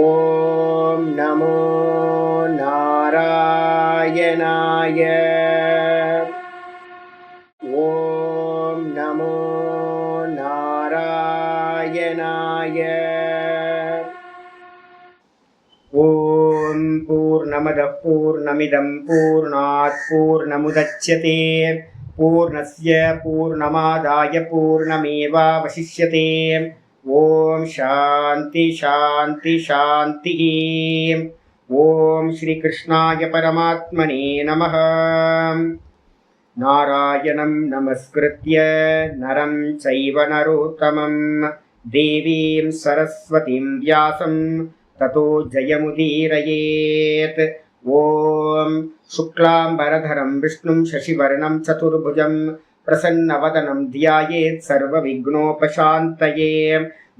ஓம் நமோ நாராயணாய. ஓம் நமோ நாராயணாய. ஓம் பூர்ணமதః பூர்ணமிதம் பூர்ணாத் பூர்ணமுதச்யதே பூர்ணஸ்ய பூர்ணமாதாய பூர்ணமேவாவசிஷ்யதே. ஓம் சாந்தி சாந்தி சாந்தி. ஓம் ஸ்ரீ கிருஷ்ணாய பரமாத்மனே நமः. நாராயணம் நமஸ்கிருத்ய நரம் சைவ நரோத்தமம் தேவீம் சரஸ்வதிம் வியாசம் ததோ ஜயமுதீரயேத். ஓம் சுக்லாம்பரதரம் விஷ்ணும் சசிவர்ணம் சதுர்புஜம் பிரசன்னவதனம் த்யாயேத் சர்வவிக்னோபசாந்தயே.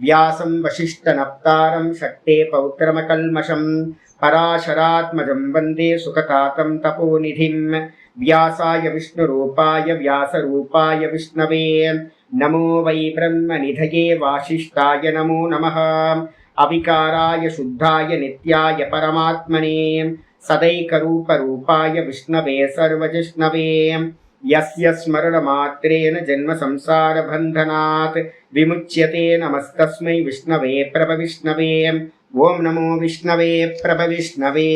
வியாசம் வசிஷ்டநப்தாரம் சக்தே பௌத்திரமகல்மஷம் பராசராத்மஜம் வந்தே சுகதாதம் தபோநிதிம். व्यासाय विष्णुरूपाय व्यासरूपाय विष्णवे नमो वै ब्रह्मनिधये वासिष्ठाय नमो नमः. अविकाराय शुद्धाय नित्याय परमात्मने सदैकरूपरूपाय विष्णवे सर्वजिष्णवे. यस्य स्मरणमात्रेण जन्मसंसारबन्धनात् विमुच्यते नमस्तस्मै विष्णवे प्रभविष्णवे. ॐ नमो विष्णवे प्रभविष्णवे.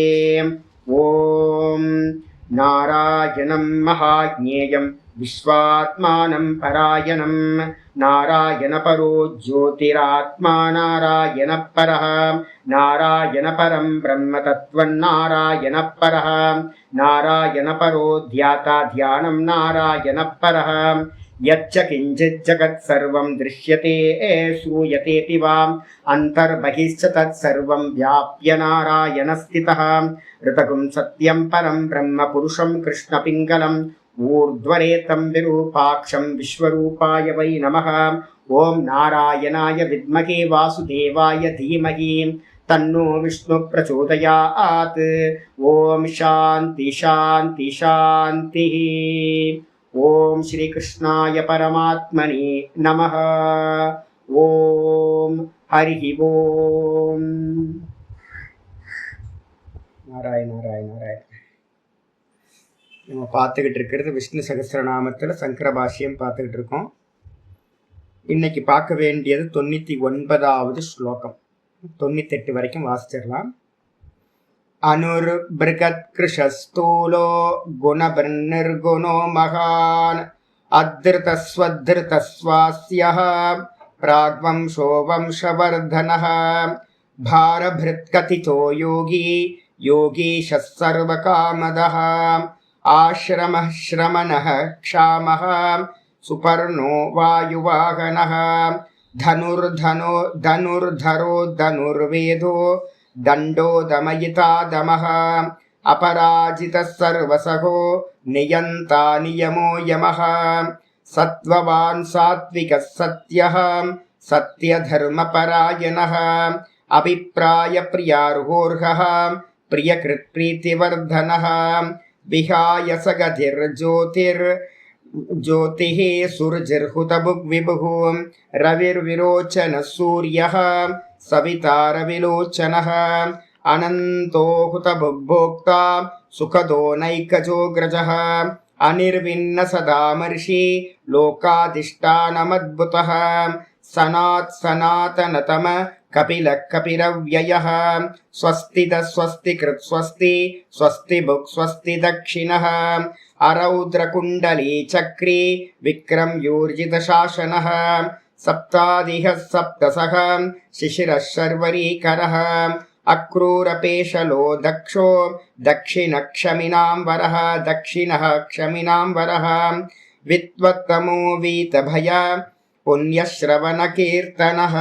ॐ नारायणं महाज्ञेयं विश्वात्मानं परायणं नारायणपरो ज्योतिरात्मा नारायणः परः. नारायणपरं ब्रह्मतत्त्वं नारायणः परः. नारायणपरो ध्याता ध्यानं नारायणः परः. यच्च किञ्चित् जगत् सर्वं दृश्यते श्रूयतेऽपि वा अन्तर्बहिश्च तत्सर्वं व्याप्य नारायणस्थितः. ऋतगुं सत्यं परं ब्रह्म पुरुषं कृष्णपिङ्गलम् ऊर्ध्वरेतं विरूपाक्षं विश्वरूपाय वै नमः. ॐ नारायणाय विद्महे वासुदेवाय धीमहि तन्नो विष्णु प्रचोदयात्. ॐ शान्ति शान्ति शान्तिः. ஓம் ஸ்ரீ கிருஷ்ணாய பரமாத்மனே நமः. ஓம் ஹரி ஓம். நாராயண நாராயண நாராயண. நம்ம பார்த்துக்கிட்டு இருக்கிறது விஷ்ணு சகஸ்ரநாமத்தில் சங்கர பாஷ்யம் பார்த்துக்கிட்டு இருக்கோம். இன்னைக்கு பார்க்க வேண்டியது 99வது ஸ்லோகம். 98 வரைக்கும் வாசிச்சிடலாம். अनुर्बृहत्कृशस्थूलो गुणभृन्निर्गुणो महान् अधृतस्वधृतस्वास्यः प्राग्वंशो वंशवर्धनः भारभृत्कथितो योगी योगीशः सर्वकामदः आश्रमः श्रमणः क्षामः सुपर्णो वायुवाहनः धनुर्धरो धनुर्वेदो दंडो दमयिता दमः अपराजितः सर्वसहो नियन्ता नियमो यमः सत्त्ववान् सात्विकः सत्यः सत्यधर्मपरायणः अभिप्रायप्रियार्होर्हः प्रियकृत्प्रीतिवर्धनः विहाय सगतिर्ज्योतिः सुरजिर्हुतभुग्विभुः रविर्विरोचनः सूर्यः सवितारविलोचनः अनन्तो हुतभुग्भोक्ता सुखदो नैकजोग्रजः अनिर्विन्न सदामर्षि लोकाधिष्ठानमद्भुतः सनातनतम कपिलः कपिरव्ययः स्वस्तिदः स्वस्तिकृत् स्वस्ति स्वस्तिभुक् स्वस्ति दक्षिणः अरौद्रकुण्डली चक्री विक्रम्यूर्जितशासनः सप्तादिहः सप्तसः शिशिरः शर्वरीकरः अक्रूरपेशलो दक्षो दक्षिणक्षमिनां वरः दक्षिणः क्षमिनां वरः वित्वत्तमो वीतभय पुण्यश्रवणकीर्तनः.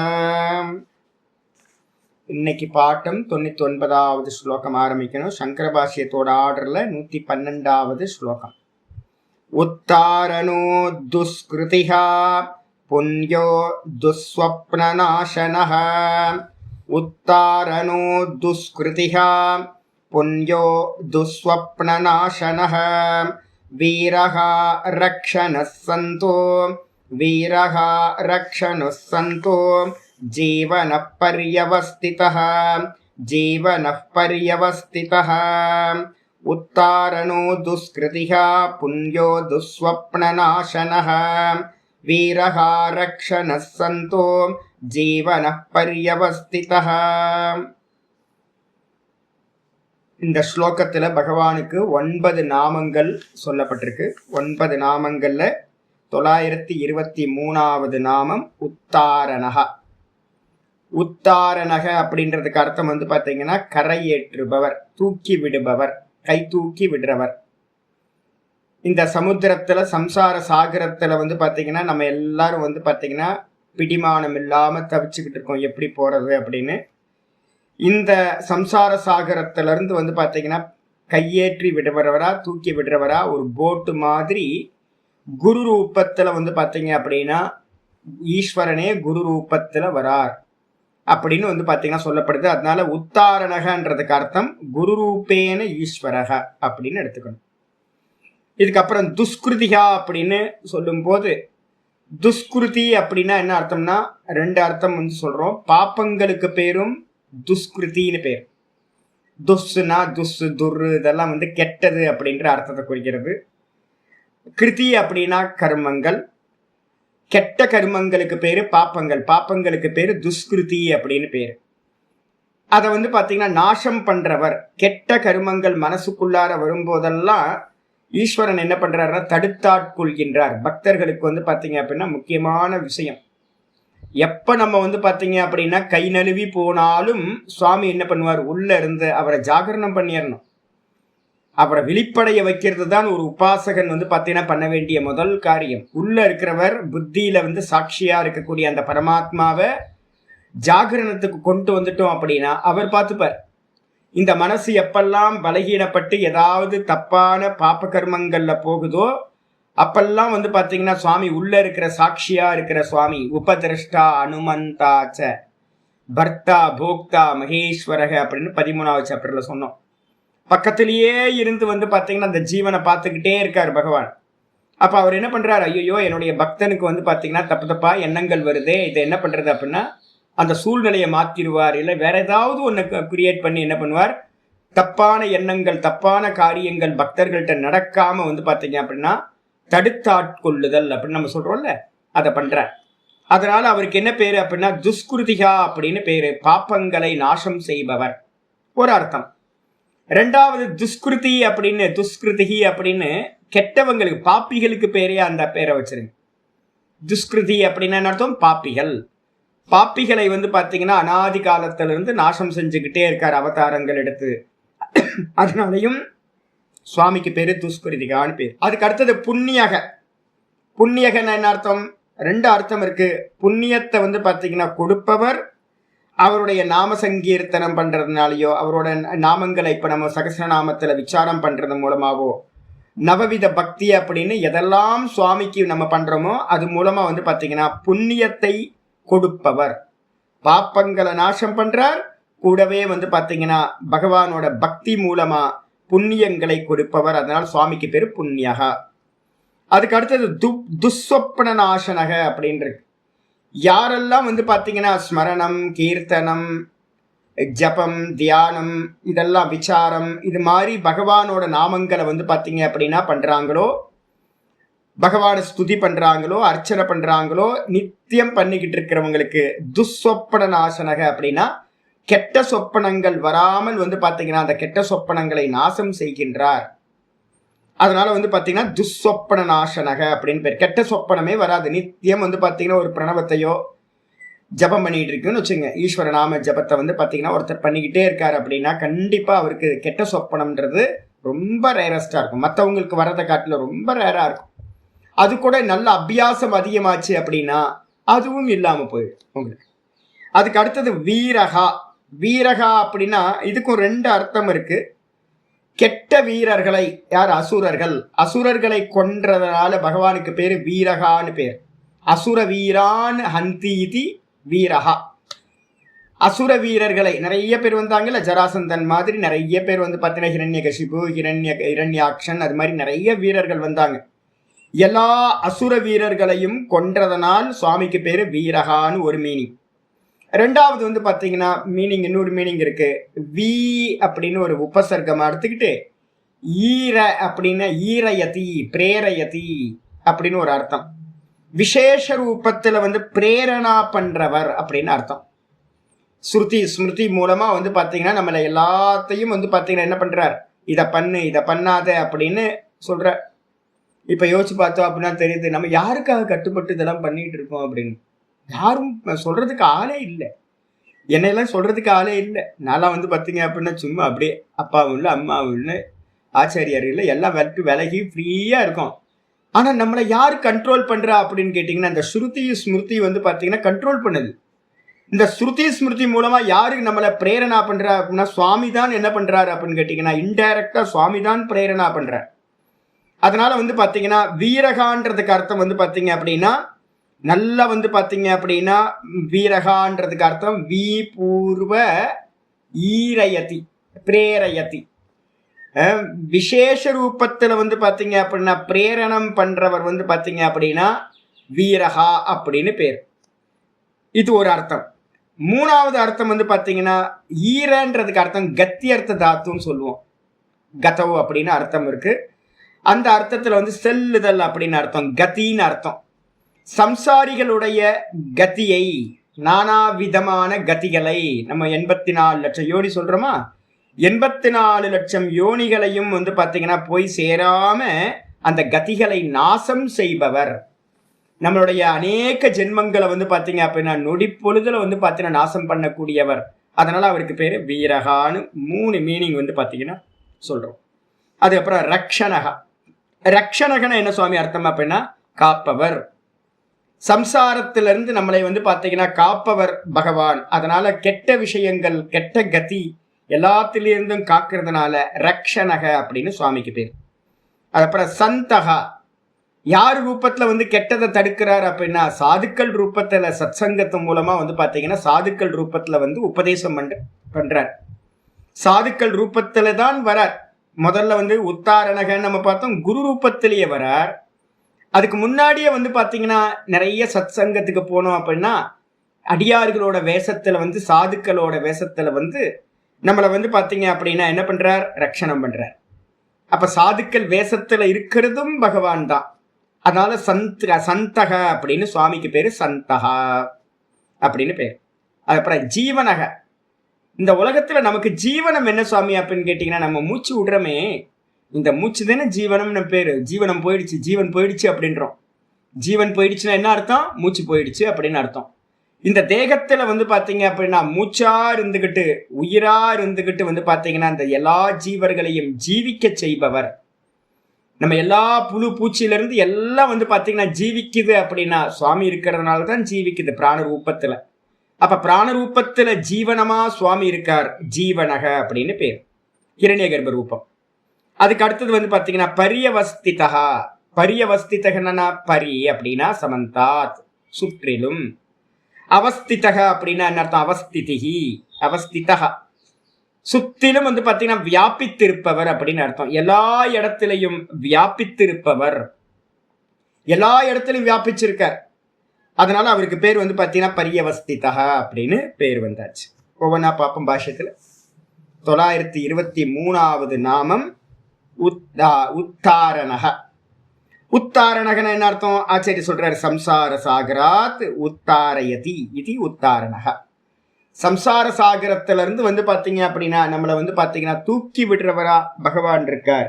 இன்னைக்கு பாட்டம் 99வது ஸ்லோகம் ஆரம்பிக்கணும். சங்கர பாஷ்யத்தோட ஆர்டர்ல 112வது ஸ்லோகம். உத்தாரணோ துஸ்கிருதிஹா புண்யோ துஸ்வப்னநாசனः उत्तारणो दुष्कृतिः पुण्यो दुःस्वप्ननाशनः वीरः रक्षणः सन्तो जीवनपर्यवस्थितः जीवनः पर्यवस्थितः उत्तारणो दुष्कृतिः पुण्यो दुःस्वप्ननाशनः वीरः रक्षणः सन्तो जीवनः पर्यवस्थितः. இந்த ஸ்லோகத்துல பகவானுக்கு 9 நாமங்கள் சொல்லப்பட்டிருக்கு. 9 நாமங்கள்ல 923வது நாமம் உத்தாரணக. உத்தாரணக அப்படின்றதுக்கு அர்த்தம் பாத்தீங்கன்னா கரையேற்றுபவர், தூக்கி விடுபவர், கை தூக்கி விடுறவர். இந்த சமுத்திரத்துல சம்சார சாகரத்துல பாத்தீங்கன்னா நம்ம எல்லாரும் பாத்தீங்கன்னா பிடிமானம் இல்லாம தவிச்சுக்கிட்டு இருக்கோம், எப்படி போறது அப்படின்னு. இந்த சம்சார சாகரத்துல இருந்து பாத்தீங்கன்னா கையேற்றி விடுறவரா, தூக்கி விடுறவரா, ஒரு போட்டு மாதிரி குரு ரூபத்துல பாத்தீங்க அப்படின்னா ஈஸ்வரனே குரு ரூபத்துல வரார் அப்படின்னு பாத்தீங்கன்னா சொல்லப்படுது. அதனால உத்தாரணகன்றதுக்கு அர்த்தம் குரு ரூபேன ஈஸ்வரக அப்படின்னு எடுத்துக்கணும். இதுக்கப்புறம் துஷ்கிருதிகா அப்படின்னு சொல்லும் போது, துஷ்கிருதி அப்படின்னா என்ன அர்த்தம்னா 2 அர்த்தம் சொல்றோம். பாப்பங்களுக்கு பேரும் துஷ்கிருத்தின்னு பேர். துஷ்னா துர்ரு, இதெல்லாம் கெட்டது அப்படின்ற அர்த்தத்தை குறிக்கிறது. கிருதி அப்படின்னா கர்மங்கள், கெட்ட கர்மங்களுக்கு பேரு பாப்பங்கள், பாப்பங்களுக்கு பேரு துஷ்கிருதி அப்படின்னு பேரு. அதை பாத்தீங்கன்னா நாசம் பண்றவர். கெட்ட கர்மங்கள் மனசுக்குள்ளார வரும்போதெல்லாம் ஈஸ்வரன் என்ன பண்றாருன்னா தடுத்தாட்கொள்கின்றார். பக்தர்களுக்கு பாத்தீங்க அப்படின்னா முக்கியமான விஷயம், எப்ப நம்ம பாத்தீங்க அப்படின்னா கை நழுவி போனாலும் சுவாமி என்ன பண்ணுவார், உள்ள இருந்து அவரை ஜாகரணம் பண்ணிடணும். அவரை விழிப்படைய வைக்கிறது தான் ஒரு உபாசகன் பாத்தீங்கன்னா பண்ண வேண்டிய முதல் காரியம். உள்ள இருக்கிறவர் புத்தியில சாட்சியா இருக்கக்கூடிய அந்த பரமாத்மாவை ஜாகரணத்துக்கு கொண்டு வந்துட்டோம் அப்படின்னா அவர் பார்த்துப்பார். இந்த மனசு எப்பெல்லாம் பலகீனப்பட்டு ஏதாவது தப்பான பாப்ப கர்மங்கள்ல போகுதோ அப்பெல்லாம் பாத்தீங்கன்னா சுவாமி உள்ள இருக்கிற சாட்சியா இருக்கிற சுவாமி உபதிரஷ்டா அனுமந்தாச்ச பர்த்தா போக்தா மகேஸ்வரக அப்படின்னு 13வது சாப்டர்ல சொன்னோம். பக்கத்திலேயே இருந்து பாத்தீங்கன்னா அந்த ஜீவனை பார்த்துக்கிட்டே இருக்காரு பகவான். அப்ப அவர் என்ன பண்றாரு, ஐயோ என்னுடைய பக்தனுக்கு பாத்தீங்கன்னா தப்பு தப்பா எண்ணங்கள் வருதே, இதை என்ன பண்றது அப்படின்னா அந்த சூழ்நிலையை மாத்திடுவார். இல்லை வேற ஏதாவது ஒன்று கிரியேட் பண்ணி என்ன பண்ணுவார், தப்பான எண்ணங்கள் தப்பான காரியங்கள் பக்தர்கள்ட்ட நடக்காம பாத்தீங்க அப்படின்னா தடுத்தாட்கொள்ளுதல் அப்படின்னு நம்ம சொல்றோம்ல, அதை பண்ற. அதனால அவருக்கு என்ன பேரு அப்படின்னா துஷ்கிருதிகா அப்படின்னு பேரு, பாப்பங்களை நாசம் செய்பவர் ஒரு அர்த்தம். 2வது துஷ்கிருதி அப்படின்னு, துஷ்கிருதிகி அப்படின்னு கெட்டவங்களுக்கு பாப்பிகளுக்கு பேரே அந்த பேரை வச்சிருங்க. துஷ்கிருதி அப்படின்னா என்ன அர்த்தம், பாப்பிகள். பாப்பிகளை பாத்தீங்கன்னா அனாதி காலத்துல இருந்து நாசம் செஞ்சுக்கிட்டே இருக்கார் அவதாரங்கள் எடுத்து. அதனாலையும் சுவாமிக்கு பேரு துஷ்கிருதிகான்னு பேர். அதுக்கு அடுத்தது புண்ணியக. புண்ணியகன்னு என்ன அர்த்தம், 2 அர்த்தம் இருக்கு. புண்ணியத்தை பாத்தீங்கன்னா கொடுப்பவர், அவருடைய நாம சங்கீர்த்தனம் பண்றதுனாலயோ அவரோட நாமங்களை இப்ப நம்ம சகஸ்ரநாமத்துல விசாரம் பண்றது மூலமாவோ நவவித பக்தி அப்படின்னு எதெல்லாம் சுவாமிக்கு நம்ம பண்றோமோ அது மூலமா பாத்தீங்கன்னா புண்ணியத்தை கொடுப்பவர். பாப்பங்களை நாசம் பண்றார், கூடவே பாத்தீங்கன்னா பகவானோட பக்தி மூலமா புண்ணியங்களை கொடுப்பவர். அதனால சுவாமிக்கு பேரு புண்ணியகா. அதுக்கு அடுத்தது துஸ்வப்ன நாசனக அப்படின்னு. யாரெல்லாம் பாத்தீங்கன்னா ஸ்மரணம், கீர்த்தனம், ஜபம், தியானம், இதெல்லாம் விசாரம், இது மாதிரி பகவானோட நாமங்களை பாத்தீங்க அப்படின்னா பண்றாங்களோ, பகவான ஸ்துதி பண்றாங்களோ, அர்ச்சனை பண்றாங்களோ, நித்தியம் பண்ணிக்கிட்டு இருக்கிறவங்களுக்கு துஸ்வப்ன நாசனக அப்படின்னா கெட்ட சொப்பனங்கள் வராமல் பாத்தீங்கன்னா அந்த கெட்ட சொப்பனங்களை நாசம் செய்கின்றார். அதனால பாத்தீங்கன்னா துஸ்வப்ன நாசனக அப்படின்னு பேர். கெட்ட சொப்பனமே வராது. நித்தியம் பாத்தீங்கன்னா ஒரு பிரணவத்தையோ ஜபம் பண்ணிட்டு இருக்குன்னு வச்சுங்க, ஈஸ்வர நாம ஜபத்தை பாத்தீங்கன்னா ஒருத்தர் பண்ணிக்கிட்டே இருக்காரு அப்படின்னா கண்டிப்பா அவருக்கு கெட்ட சொப்பனம்ன்றது ரொம்ப ரேரஸ்டா இருக்கும். மற்றவங்களுக்கு வரதை காட்டில ரொம்ப ரேரா இருக்கும். அது கூட நல்ல அபியாசம் அதிகமாச்சு அப்படின்னா அதுவும் இல்லாம போயிடும் உங்களுக்கு. அதுக்கு அடுத்தது வீரகா. வீரகா அப்படின்னா இதுக்கும் 2 அர்த்தம் இருக்கு. கெட்ட வீரர்களை, யார், அசுரர்கள், அசுரர்களை கொன்றதுனால பகவானுக்கு பேரு வீரகான்னு பேர். அசுர வீரான் ஹந்தீதி வீரகா. அசுர வீரர்களை நிறைய பேர் வந்தாங்கல்ல, ஜராசந்தன் மாதிரி நிறைய பேர் பார்த்தீங்கன்னா ஹிரண்யகசிபு, இரண்யாக்ஷன், அது மாதிரி நிறைய வீரர்கள் வந்தாங்க. எல்லா அசுர வீரர்களையும் கொன்றதனால் சுவாமிக்கு பேரு வீரகான்னு ஒரு மீனிங். ரெண்டாவது வந்து பார்த்தீங்கன்னா மீனிங், இன்னொரு மீனிங் இருக்கு. வி அப்படின்னு ஒரு உபசர்க்கமா எடுத்துக்கிட்டு ஈர அப்படின்னா ஈரயதி பிரேரயதி அப்படின்னு ஒரு அர்த்தம். விசேஷ ரூபத்துல வந்து பிரேரணா பண்றவர் அப்படின்னு அர்த்தம். ஸ்ருதி ஸ்மிருதி மூலமா வந்து பாத்தீங்கன்னா நம்மள எல்லாத்தையும் வந்து பாத்தீங்கன்னா என்ன பண்றார், இதை பண்ணு இதை பண்ணாத அப்படின்னு சொல்ற. இப்ப யோசிச்சு பார்த்தோம் அப்படின்னா தெரியுது நம்ம யாருக்காக கட்டுப்பட்டு இதெல்லாம் பண்ணிட்டு இருக்கோம் அப்படின்னு. யாரும் சொல்றதுக்கு ஆளே இல்லை, என்னையெல்லாம் சொல்றதுக்கு ஆளே இல்லை. நான்லாம் வந்து பார்த்தீங்க அப்படின்னா சும்மா அப்படியே அப்பாவும் இல்லை அம்மாவும் இல்லை ஆச்சாரியார் இல்லை, எல்லாம் விலகி ஃப்ரீயா இருக்கும். ஆனா நம்மளை யார் கண்ட்ரோல் பண்றா அப்படின்னு கேட்டீங்கன்னா இந்த ஸ்ருதி ஸ்மிருதி வந்து பாத்தீங்கன்னா கண்ட்ரோல் பண்ணுது. இந்த ஸ்ருதி ஸ்மிருதி மூலமா யாருக்கு நம்மளை பிரேரணா பண்றா அப்படின்னா சுவாமி தான் என்ன பண்றாரு அப்படின்னு கேட்டீங்கன்னா இன்டைரக்டா சுவாமி தான் பிரேரணா பண்றார். அதனால வந்து பாத்தீங்கன்னா வீரகான்றதுக்கு அர்த்தம் வந்து பாத்தீங்க அப்படின்னா நல்லா வந்து பாத்தீங்க அப்படின்னா வீரகான்றதுக்கு அர்த்தம் வி பூர்வ ஈரயதி பிரேரயதி. விசேஷ ரூபத்துல வந்து பாத்தீங்க அப்படின்னா பிரேரணம் பண்றவர் வந்து பாத்தீங்க அப்படின்னா வீரகா அப்படின்னு பேர். இது ஒரு அர்த்தம். மூணாவது அர்த்தம் வந்து பாத்தீங்கன்னா ஈரன்றதுக்கு அர்த்தம் கத்தியர்த்த தாத்துன்னு சொல்லுவோம். கதவு அப்படின்னு அர்த்தம் இருக்கு. அந்த அர்த்தத்துல வந்து செல்லுதல் அப்படின்னு அர்த்தம், கத்தின்னு அர்த்தம். சம்சாரிகளுடைய கதியை, நானா விதமான கதிகளை, நம்ம 84 லட்சம் யோனி சொல்றோமா, 84 லட்சம் யோனிகளையும் வந்து பாத்தீங்கன்னா போய் சேராம அந்த கதிகளை நாசம் செய்பவர். நம்மளுடைய அநேக ஜென்மங்களை வந்து பாத்தீங்க அப்படின்னா நொடி பொழுதுல வந்து பாத்தீங்கன்னா நாசம் பண்ணக்கூடியவர். அதனால அவருக்கு பேரு வீரகான்னு 3 மீனிங் வந்து பாத்தீங்கன்னா சொல்றோம். அதுக்கப்புறம் ரக்ஷணகா. ரக்ஷணகன என்ன சுவாமி அர்த்தம் அப்படின்னா காப்பவர். சம்சாரத்திலிருந்து நம்மளை வந்து பாத்தீங்கன்னா காப்பவர் பகவான். அதனால கெட்ட விஷயங்கள் கெட்ட கதி எல்லாத்திலிருந்தும் காக்கிறதுனால ரக்ஷணக அப்படின்னு சுவாமிக்கு பேர். அதுக்கப்புறம் சந்தகா. யார் ரூபத்துல வந்து கெட்டதை தடுக்கிறார் அப்படின்னா சாதுக்கள் ரூபத்துல சத்சங்கத்து மூலமா வந்து பாத்தீங்கன்னா சாதுக்கள் ரூபத்துல வந்து உபதேசம் பண்றார். சாதுக்கள் ரூபத்துல தான் வரார். முதல்ல வந்து உத்தாரணகன்னு நம்ம பார்த்தோம், குரு ரூபத்திலேயே வரார். அதுக்கு முன்னாடியே வந்து பாத்தீங்கன்னா நிறைய சத்சங்கத்துக்கு போனோம் அப்படின்னா அடியார்களோட வேஷத்துல வந்து சாதுக்களோட வேஷத்துல வந்து நம்மளை வந்து பாத்தீங்க அப்படின்னா என்ன பண்றார், ரட்சணம் பண்றார். அப்ப சாதுக்கள் வேஷத்துல இருக்கிறதும் பகவான் தான். அதனால சந்தக அப்படின்னு சுவாமிக்கு பேரு சந்தகா அப்படின்னு பேர். அதுக்கப்புறம் ஜீவனக. இந்த உலகத்துல நமக்கு ஜீவனம் என்ன சுவாமி அப்படின்னு கேட்டீங்கன்னா நம்ம மூச்சு விடுறோமே, இந்த மூச்சு தானே ஜீவனம்னு பேரு. ஜீவனம் போயிடுச்சு, ஜீவன் போயிடுச்சு அப்படின்றோம். ஜீவன் போயிடுச்சுன்னா என்ன அர்த்தம், மூச்சு போயிடுச்சு அப்படின்னு அர்த்தம். இந்த தேகத்துல வந்து பாத்தீங்க அப்படின்னா மூச்சா இருந்துகிட்டு உயிரா இருந்துகிட்டு வந்து பாத்தீங்கன்னா இந்த எல்லா ஜீவர்களையும் ஜீவிக்க செய்பவர். நம்ம எல்லா புழு பூச்சியில இருந்து எல்லாம் வந்து பாத்தீங்கன்னா ஜீவிக்குது அப்படின்னா சுவாமி இருக்கிறதுனாலதான் ஜீவிக்குது பிராண ரூபத்துல. அப்ப பிராண ரூபத்துல ஜீவனமா சுவாமி இருக்கார், ஜீவனக அப்படின்னு பேர். ஹிரண்ய கர்ப்ப ரூபம். அதுக்கு அடுத்தது வந்து பாத்தீங்கன்னா பரியவஸ்திதா. பரியவஸ்திதகன்னா பரி அப்படின்னா சமந்தாத் சுற்றிலும். அவஸ்திதக அப்படின்னா என்ன அர்த்தம், அவஸ்திதிஹி அவஸ்திதக சுத்திலும் வந்து பாத்தீங்கன்னா வியாபித்திருப்பவர் அப்படின்னு அர்த்தம். எல்லா இடத்திலையும் வியாபித்திருப்பவர், எல்லா இடத்திலையும் வியாபிச்சிருக்கார். அதனால அவருக்கு பேர் வந்து பாத்தீங்கன்னா பரியவஸ்திதா அப்படின்னு பேர் வந்தாச்சு. ஒவ்வொன்றா பார்ப்போம் பாஷ்யத்துல. 923வது நாமம் உத்தாரணக. உத்தாரணகன என்ன அர்த்தம், ஆச்சாரிய சொல்றாரு சம்சார சாகராத் உத்தாரயதி இது உத்தாரணக. சம்சார சாகரத்துல இருந்து வந்து பாத்தீங்க அப்படின்னா நம்மளை வந்து பாத்தீங்கன்னா தூக்கி விடுறவரா பகவான் இருக்கார்.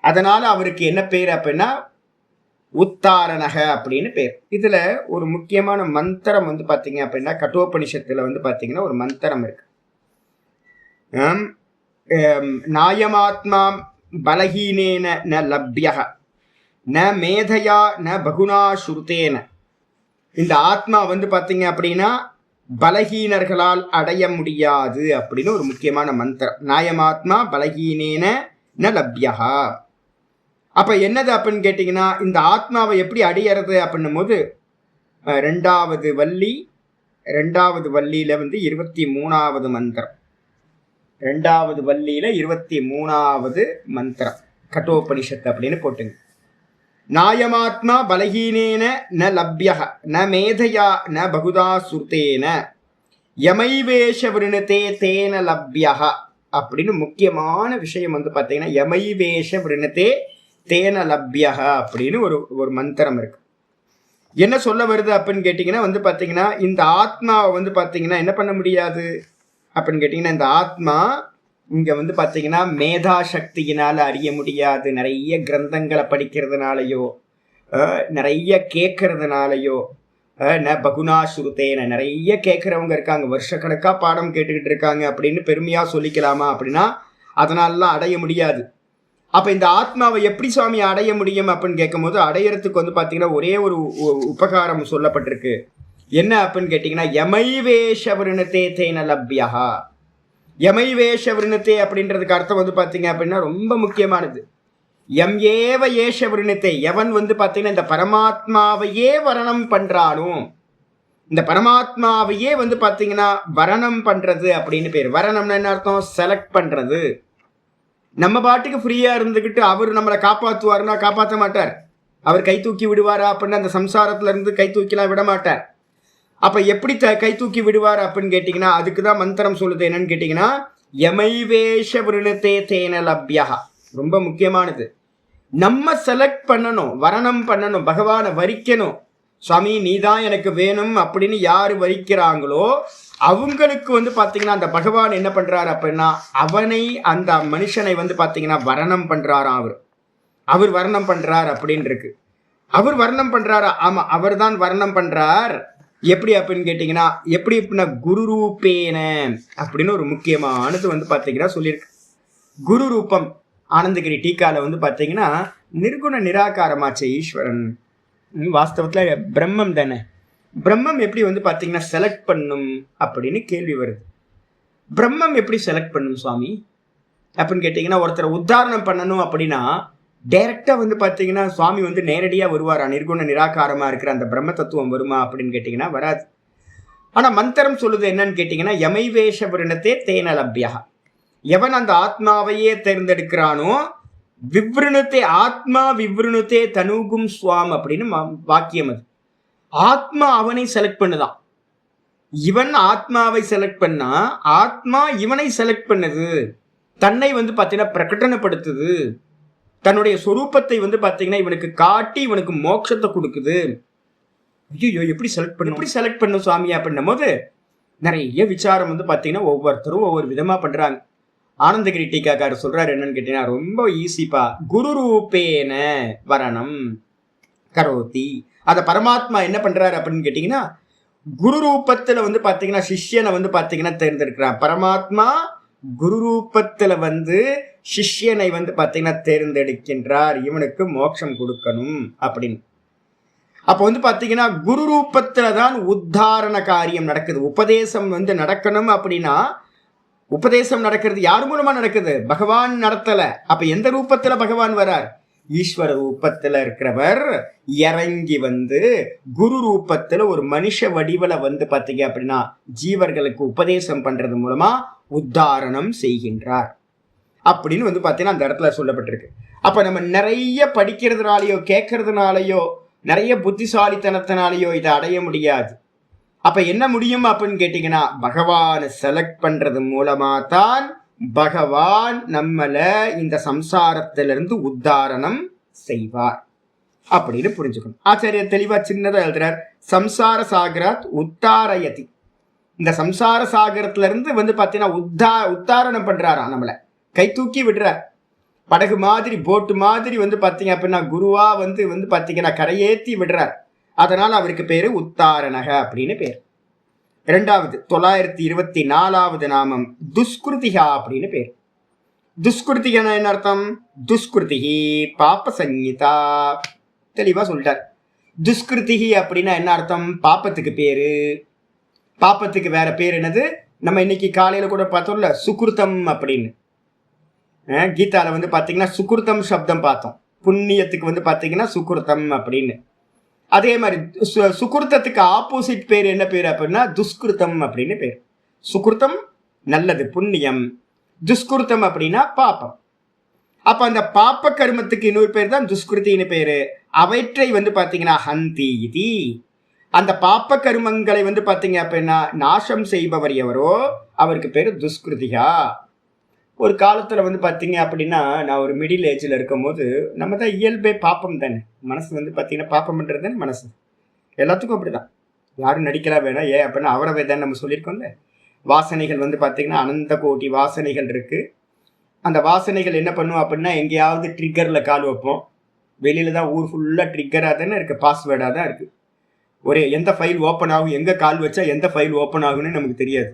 அதனால அவருக்கு என்ன பேர் அப்படின்னா உத்தாரணக அப்படின்னு பேர். இதுல ஒரு முக்கியமான மந்திரம் வந்து பாத்தீங்க அப்படின்னா கட்டோபனிஷத்துல வந்து பாத்தீங்கன்னா ஒரு மந்திரம் இருக்கு. நாயமாத்மா பலஹீனேன ந லப்யஹ ந மேதையா ந பகுனா ஸ்ருதேன. இந்த ஆத்மா வந்து பாத்தீங்க அப்படின்னா பலஹீனர்களால் அடைய முடியாது அப்படின்னு ஒரு முக்கியமான மந்திரம். நாயமாத்மா பலஹீனேன ந லப்யஹா. அப்ப என்னது அப்படின்னு கேட்டீங்கன்னா இந்த ஆத்மாவை எப்படி அடையிறது அப்படின்னும் போது ரெண்டாவது வள்ளியில வந்து 23வது மந்திரம். 2வது வள்ளியில 23வது மந்திரம் கட்டோபனிஷத்து அப்படின்னு போட்டுங்க. நாயமாத்மா பலஹீனேன ந லப்யஹ ந மேதையா ந பகுதா சுர்தேன யமைவேஷ விருணத்தே தேன லப்யஹ அப்படின்னு முக்கியமான விஷயம் வந்து பார்த்தீங்கன்னா யமைவேஷ விருணத்தே தேன லப்யஹ அப்படின்னு ஒரு மந்திரம் இருக்கு. என்ன சொல்ல வருது அப்படின்னு கேட்டிங்கன்னா வந்து பார்த்தீங்கன்னா இந்த ஆத்மாவை வந்து பார்த்தீங்கன்னா என்ன பண்ண முடியாது அப்படின்னு கேட்டிங்கன்னா இந்த ஆத்மா இங்கே வந்து பார்த்தீங்கன்னா மேதா சக்தியினால் அறிய முடியாது. நிறைய கிரந்தங்களை படிக்கிறதுனாலையோ நிறைய கேட்கறதுனாலையோ பகுனா சுருத்தேன நிறைய கேட்குறவங்க இருக்காங்க, வருஷக்கணக்காக பாடம் கேட்டுக்கிட்டு இருக்காங்க அப்படின்னு பெருமையாக சொல்லிக்கலாமா அப்படின்னா அதனாலலாம் அடைய முடியாது. அப்போ இந்த ஆத்மாவை எப்படி சுவாமி அடைய முடியும் அப்படின்னு கேட்கும்போது அடையறதுக்கு வந்து பார்த்தீங்கன்னா ஒரே ஒரு உபகாரம் சொல்லப்பட்டிருக்கு. என்ன அப்படின்னு கேட்டிங்கன்னா யமைவேஷ விருணத்தே தேன லப்யா. யமைவேஷ விருணத்தே அப்படின்றதுக்கு அர்த்தம் வந்து பார்த்தீங்க அப்படின்னா ரொம்ப முக்கியமானது. எம் ஏவ ஏஷ விருணத்தை, எவன் வந்து பார்த்தீங்கன்னா இந்த பரமாத்மாவையே வரணம் பண்றானோ, இந்த பரமாத்மாவையே வந்து பார்த்தீங்கன்னா வரணம் பண்றது அப்படின்னு பேர். வரணம்னா என்ன அர்த்தம்? செலக்ட் பண்றது. நம்ம பாட்டுக்கு ஃப்ரீயா இருந்துக்கிட்டு அவர் நம்மளை காப்பாற்றுவாருன்னா காப்பாற்ற மாட்டார். அவர் கை தூக்கி விடுவாரா அப்படின்னு அந்த சம்சாரத்துல இருந்து கை தூக்கிலாம் விட மாட்டார். அப்ப எப்படி கை தூக்கி விடுவார் அப்படின்னு கேட்டீங்கன்னா அதுக்கு தான் மந்திரம் சொல்லுது. என்னன்னு கேட்டீங்கன்னா யமைவேஷ விருணத்தே தேன லப்யா. ரொம்ப முக்கியமானது. நம்ம செலக்ட் பண்ணணும், வரணம் பண்ணணும், பகவானை வரிக்கணும். சுவாமி நீதான் எனக்கு வேணும் அப்படின்னு யாரு வரிக்கிறாங்களோ அவங்களுக்கு வந்து பார்த்தீங்கன்னா அந்த பகவான் என்ன பண்றாரு அப்படின்னா அவனை அந்த மனுஷனை வந்து பார்த்தீங்கன்னா வரணம் பண்றாராம். அவர் வர்ணம் பண்றார் அப்படின்னு இருக்கு. அவர் வர்ணம் பண்றாரா? ஆமா, அவர் தான் வர்ணம் பண்றார். எப்படி அப்படின்னு கேட்டீங்கன்னா எப்படி அப்படின்னா குரு ரூபேன அப்படின்னு ஒரு முக்கியமானது வந்து பார்த்தீங்கன்னா சொல்லியிருக்கு. குரு ரூபம் ஆனந்தகிரி டீக்கால வந்து பார்த்தீங்கன்னா நிர்குண நிராகாரமாச்சே ஈஸ்வரன். வாஸ்தவத்தில் பிரம்மம் தானே. பிரம்மம் எப்படி வந்து பார்த்தீங்கன்னா செலக்ட் பண்ணும் அப்படின்னு கேள்வி வருது. பிரம்மம் எப்படி செலக்ட் பண்ணும் சுவாமி அப்படின்னு கேட்டிங்கன்னா ஒருத்தர் உத்தாரணம் பண்ணணும் அப்படின்னா டைரக்டாக வந்து பார்த்தீங்கன்னா சுவாமி வந்து நேரடியாக வருவாரா? நிர்குண நிராகாரமாக இருக்கிற அந்த பிரம்ம தத்துவம் வருமா அப்படின்னு கேட்டிங்கன்னா வராது. ஆனால் மந்திரம் சொல்லுது என்னன்னு கேட்டிங்கன்னா யமைவேஷ விருணத்தே தேன லப்யா. எவன் அந்த ஆத்மாவையே தேர்ந்தெடுக்கிறானோ விவ்ருணத்தே ஆத்மா விவ்ருணத்தே தனுகும் சுவாம் அப்படின்னு வாக்கியம். அது ஆத்மா அவனை செலக்ட் பண்ணுதான். இவன் ஆத்மாவை செலக்ட் பண்ணா ஆத்மா இவனை செலக்ட் பண்ணுது. தன்னை வந்து பார்த்தீங்கன்னா பிரகடனப்படுத்துது. தன்னுடைய சொரூபத்தை வந்து பார்த்தீங்கன்னா இவனுக்கு காட்டி இவனுக்கு மோட்சத்தை கொடுக்குது. ஐயோ எப்படி செலக்ட் பண்ணும், எப்படி செலக்ட் பண்ணும் சுவாமி அப்படின்னும் போது நிறைய விசாரம் வந்து பார்த்தீங்கன்னா ஒவ்வொருத்தரும் ஒவ்வொரு விதமாக பண்ணுறாங்க. ஆனந்தகிரி டீக்காக்காரர் சொல்றாரு என்னன்னு கேட்டீங்கன்னா ரொம்ப ஈஸிப்பா. குரு ரூபேன வரணம் கரோதி. அத பரமாத்மா என்ன பண்றாரு அப்படின்னு கேட்டீங்கன்னா குரு ரூபத்துல வந்து பாத்தீங்கன்னா சிஷ்யனை வந்து பாத்தீங்கன்னா தேர்ந்தெடுக்கிறான். பரமாத்மா குரு ரூபத்துல வந்து சிஷ்யனை வந்து பாத்தீங்கன்னா தேர்ந்தெடுக்கின்றார், இவனுக்கு மோட்சம் கொடுக்கணும் அப்படின்னு. அப்போ வந்து பாத்தீங்கன்னா குரு ரூபத்துல தான் உத்தாரண காரியம் நடக்குது. உபதேசம் வந்து நடக்கணும் அப்படின்னா உபதேசம் நடக்கிறது யார் மூலமா நடக்குது? பகவான் நடத்தல. அப்ப எந்த ரூபத்துல பகவான் வரார்? ஈஸ்வர ரூபத்துல இருக்கிறவர் இறங்கி வந்து குரு ரூபத்துல ஒரு மனுஷ வடிவல வந்து பாத்தீங்க அப்படின்னா ஜீவர்களுக்கு உபதேசம் பண்றது மூலமா உத்தாரணம் செய்கின்றார் அப்படின்னு வந்து பாத்தீங்கன்னா அந்த இடத்துல சொல்லப்பட்டிருக்கு. அப்ப நம்ம நிறைய படிக்கிறதுனாலயோ கேட்கறதுனாலயோ நிறைய புத்திசாலித்தனத்தினாலேயோ இதை அடைய முடியாது. அப்ப என்ன முடியும் அப்படின்னு கேட்டீங்கன்னா பகவானை செலக்ட் பண்றது மூலமா தான் பகவான் நம்மள இந்த சம்சாரத்திலிருந்து உத்தாரணம் செய்வார் அப்படின்னு புரிஞ்சுக்கணும். ஆச்சாரியர் தெளிவா சின்னதா எழுதுறார், சம்சார சாகராத் உத்தாரயதி. இந்த சம்சார சாகரத்துல இருந்து வந்து பாத்தீங்கன்னா உத்தாரணம் பண்றாராம், நம்மளை கை தூக்கி விடுறார். படகு மாதிரி போட்டு மாதிரி வந்து பாத்தீங்க அப்படின்னா குருவா வந்து வந்து பாத்தீங்கன்னா கரையேற்றி விடுறார். அதனால அவருக்கு பேரு உத்தாரணக அப்படின்னு பேர். இரண்டாவது 924வது நாமம் துஷ்கிருதிகா அப்படின்னு பேர். துஷ்கிருதிகனா என்ன அர்த்தம்? துஷ்கிருதிகி பாப்ப சஞ்சிதா. தெளிவா சொல்லிட்டார். துஷ்கிருதிகி அப்படின்னா என்ன அர்த்தம்? பாப்பத்துக்கு பேரு. பாப்பத்துக்கு வேற பேர் என்னது? நம்ம இன்னைக்கு காலையில கூட பார்த்தோம்ல சுக்ருதம் அப்படின்னு. கீதால வந்து பாத்தீங்கன்னா சுக்ருதம் சப்தம் பார்த்தோம். புண்ணியத்துக்கு வந்து பாத்தீங்கன்னா சுக்ருதம் அப்படின்னு. அதே மாதிரி சுக்ருதத்துக்கு ஆப்போசிட் பேர் என்ன பேர் அப்படின்னா துஷ்கிருதம் அப்படின்னு பேர். சுக்ருதம் நல்லது புண்ணியம், துஷ்கிருதம் அப்படின்னா பாப்பம். அப்ப அந்த பாப்ப கர்மத்துக்கு இன்னொரு பேர் தான் துஷ்கிருத்தின்னு பேரு. அவற்றை வந்து பாத்தீங்கன்னா ஹந்தி இதி. அந்த பாப்ப கருமங்களை வந்து பாத்தீங்க அப்படின்னா நாசம் செய்பவர் எவரோ அவருக்கு பேரு துஷ்கிருதிகா. ஒரு காலத்துல வந்து பாத்தீங்க அப்படின்னா, நான் ஒரு மிடில் ஏஜ்ல இருக்கும் போது, நம்ம தான் இயல்பே பாப்பம் தானே. மனசு வந்து பாத்தீங்கன்னா பாப்பம்ன்றது தானே மனசு. எல்லாத்துக்கும் அப்படிதான். யாரும் நடிக்கலாம் வேணாம். ஏன் அப்படின்னா அவரவே தான் நம்ம சொல்லியிருக்கோம்ல. வாசனைகள் வந்து பாத்தீங்கன்னா அனந்த கோடி வாசனைகள் இருக்கு. அந்த வாசனைகள் என்ன பண்ணும் அப்படின்னா, எங்கேயாவது ட்ரிக்கர்ல கால் வைப்போம். வெளியில தான் ஊர் ஃபுல்லா ட்ரிக்கரா தானே இருக்கு, பாஸ்வேர்டா தான் இருக்கு. ஒரு எந்த ஃபைல் ஓப்பன் ஆகும், எங்க கால் வச்சா எந்த ஃபைல் ஓப்பன் ஆகும்னு நமக்கு தெரியாது.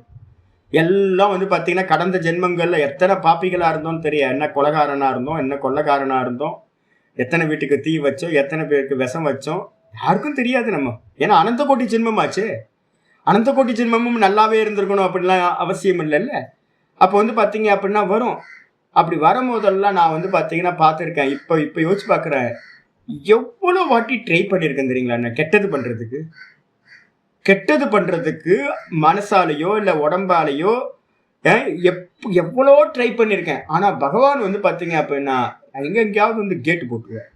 எல்லாம் வந்து பாத்தீங்கன்னா கடந்த ஜென்மங்கள்ல எத்தனை பாப்பிகளா இருந்தோம் தெரியும். என்ன கொலகாரனா இருந்தோம், என்ன கொள்ளக்காரனா இருந்தோம், எத்தனை வீட்டுக்கு தீ வச்சோம், எத்தனை பேருக்கு விஷம் வச்சோம், யாருக்கும் தெரியாது நம்ம. ஏன்னா அனந்த கோட்டி ஜென்மமாச்சு. அனந்த கோட்டி ஜென்மமும் நல்லாவே இருந்திருக்கணும் அப்படின்லாம் அவசியம் இல்லைல்ல. அப்போ வந்து பாத்தீங்க அப்படின்னா வரும். அப்படி வரும்போதெல்லாம் நான் வந்து பாத்தீங்கன்னா பார்த்துருக்கேன். இப்ப யோசிச்சு பாக்குறேன், எவ்வளவு வாட்டி ட்ரை பண்ணியிருக்கேன் தெரியுங்களா நான் கெட்டது பண்றதுக்கு மனசாலேயோ இல்ல உடம்பாலேயோ எவ்வளோ ட்ரை பண்ணியிருக்கேன். ஆனா பகவான் வந்து பாத்தீங்க அப்படின்னா எங்கெங்கயாவது வந்து கேட்டு போட்டுருவேன்.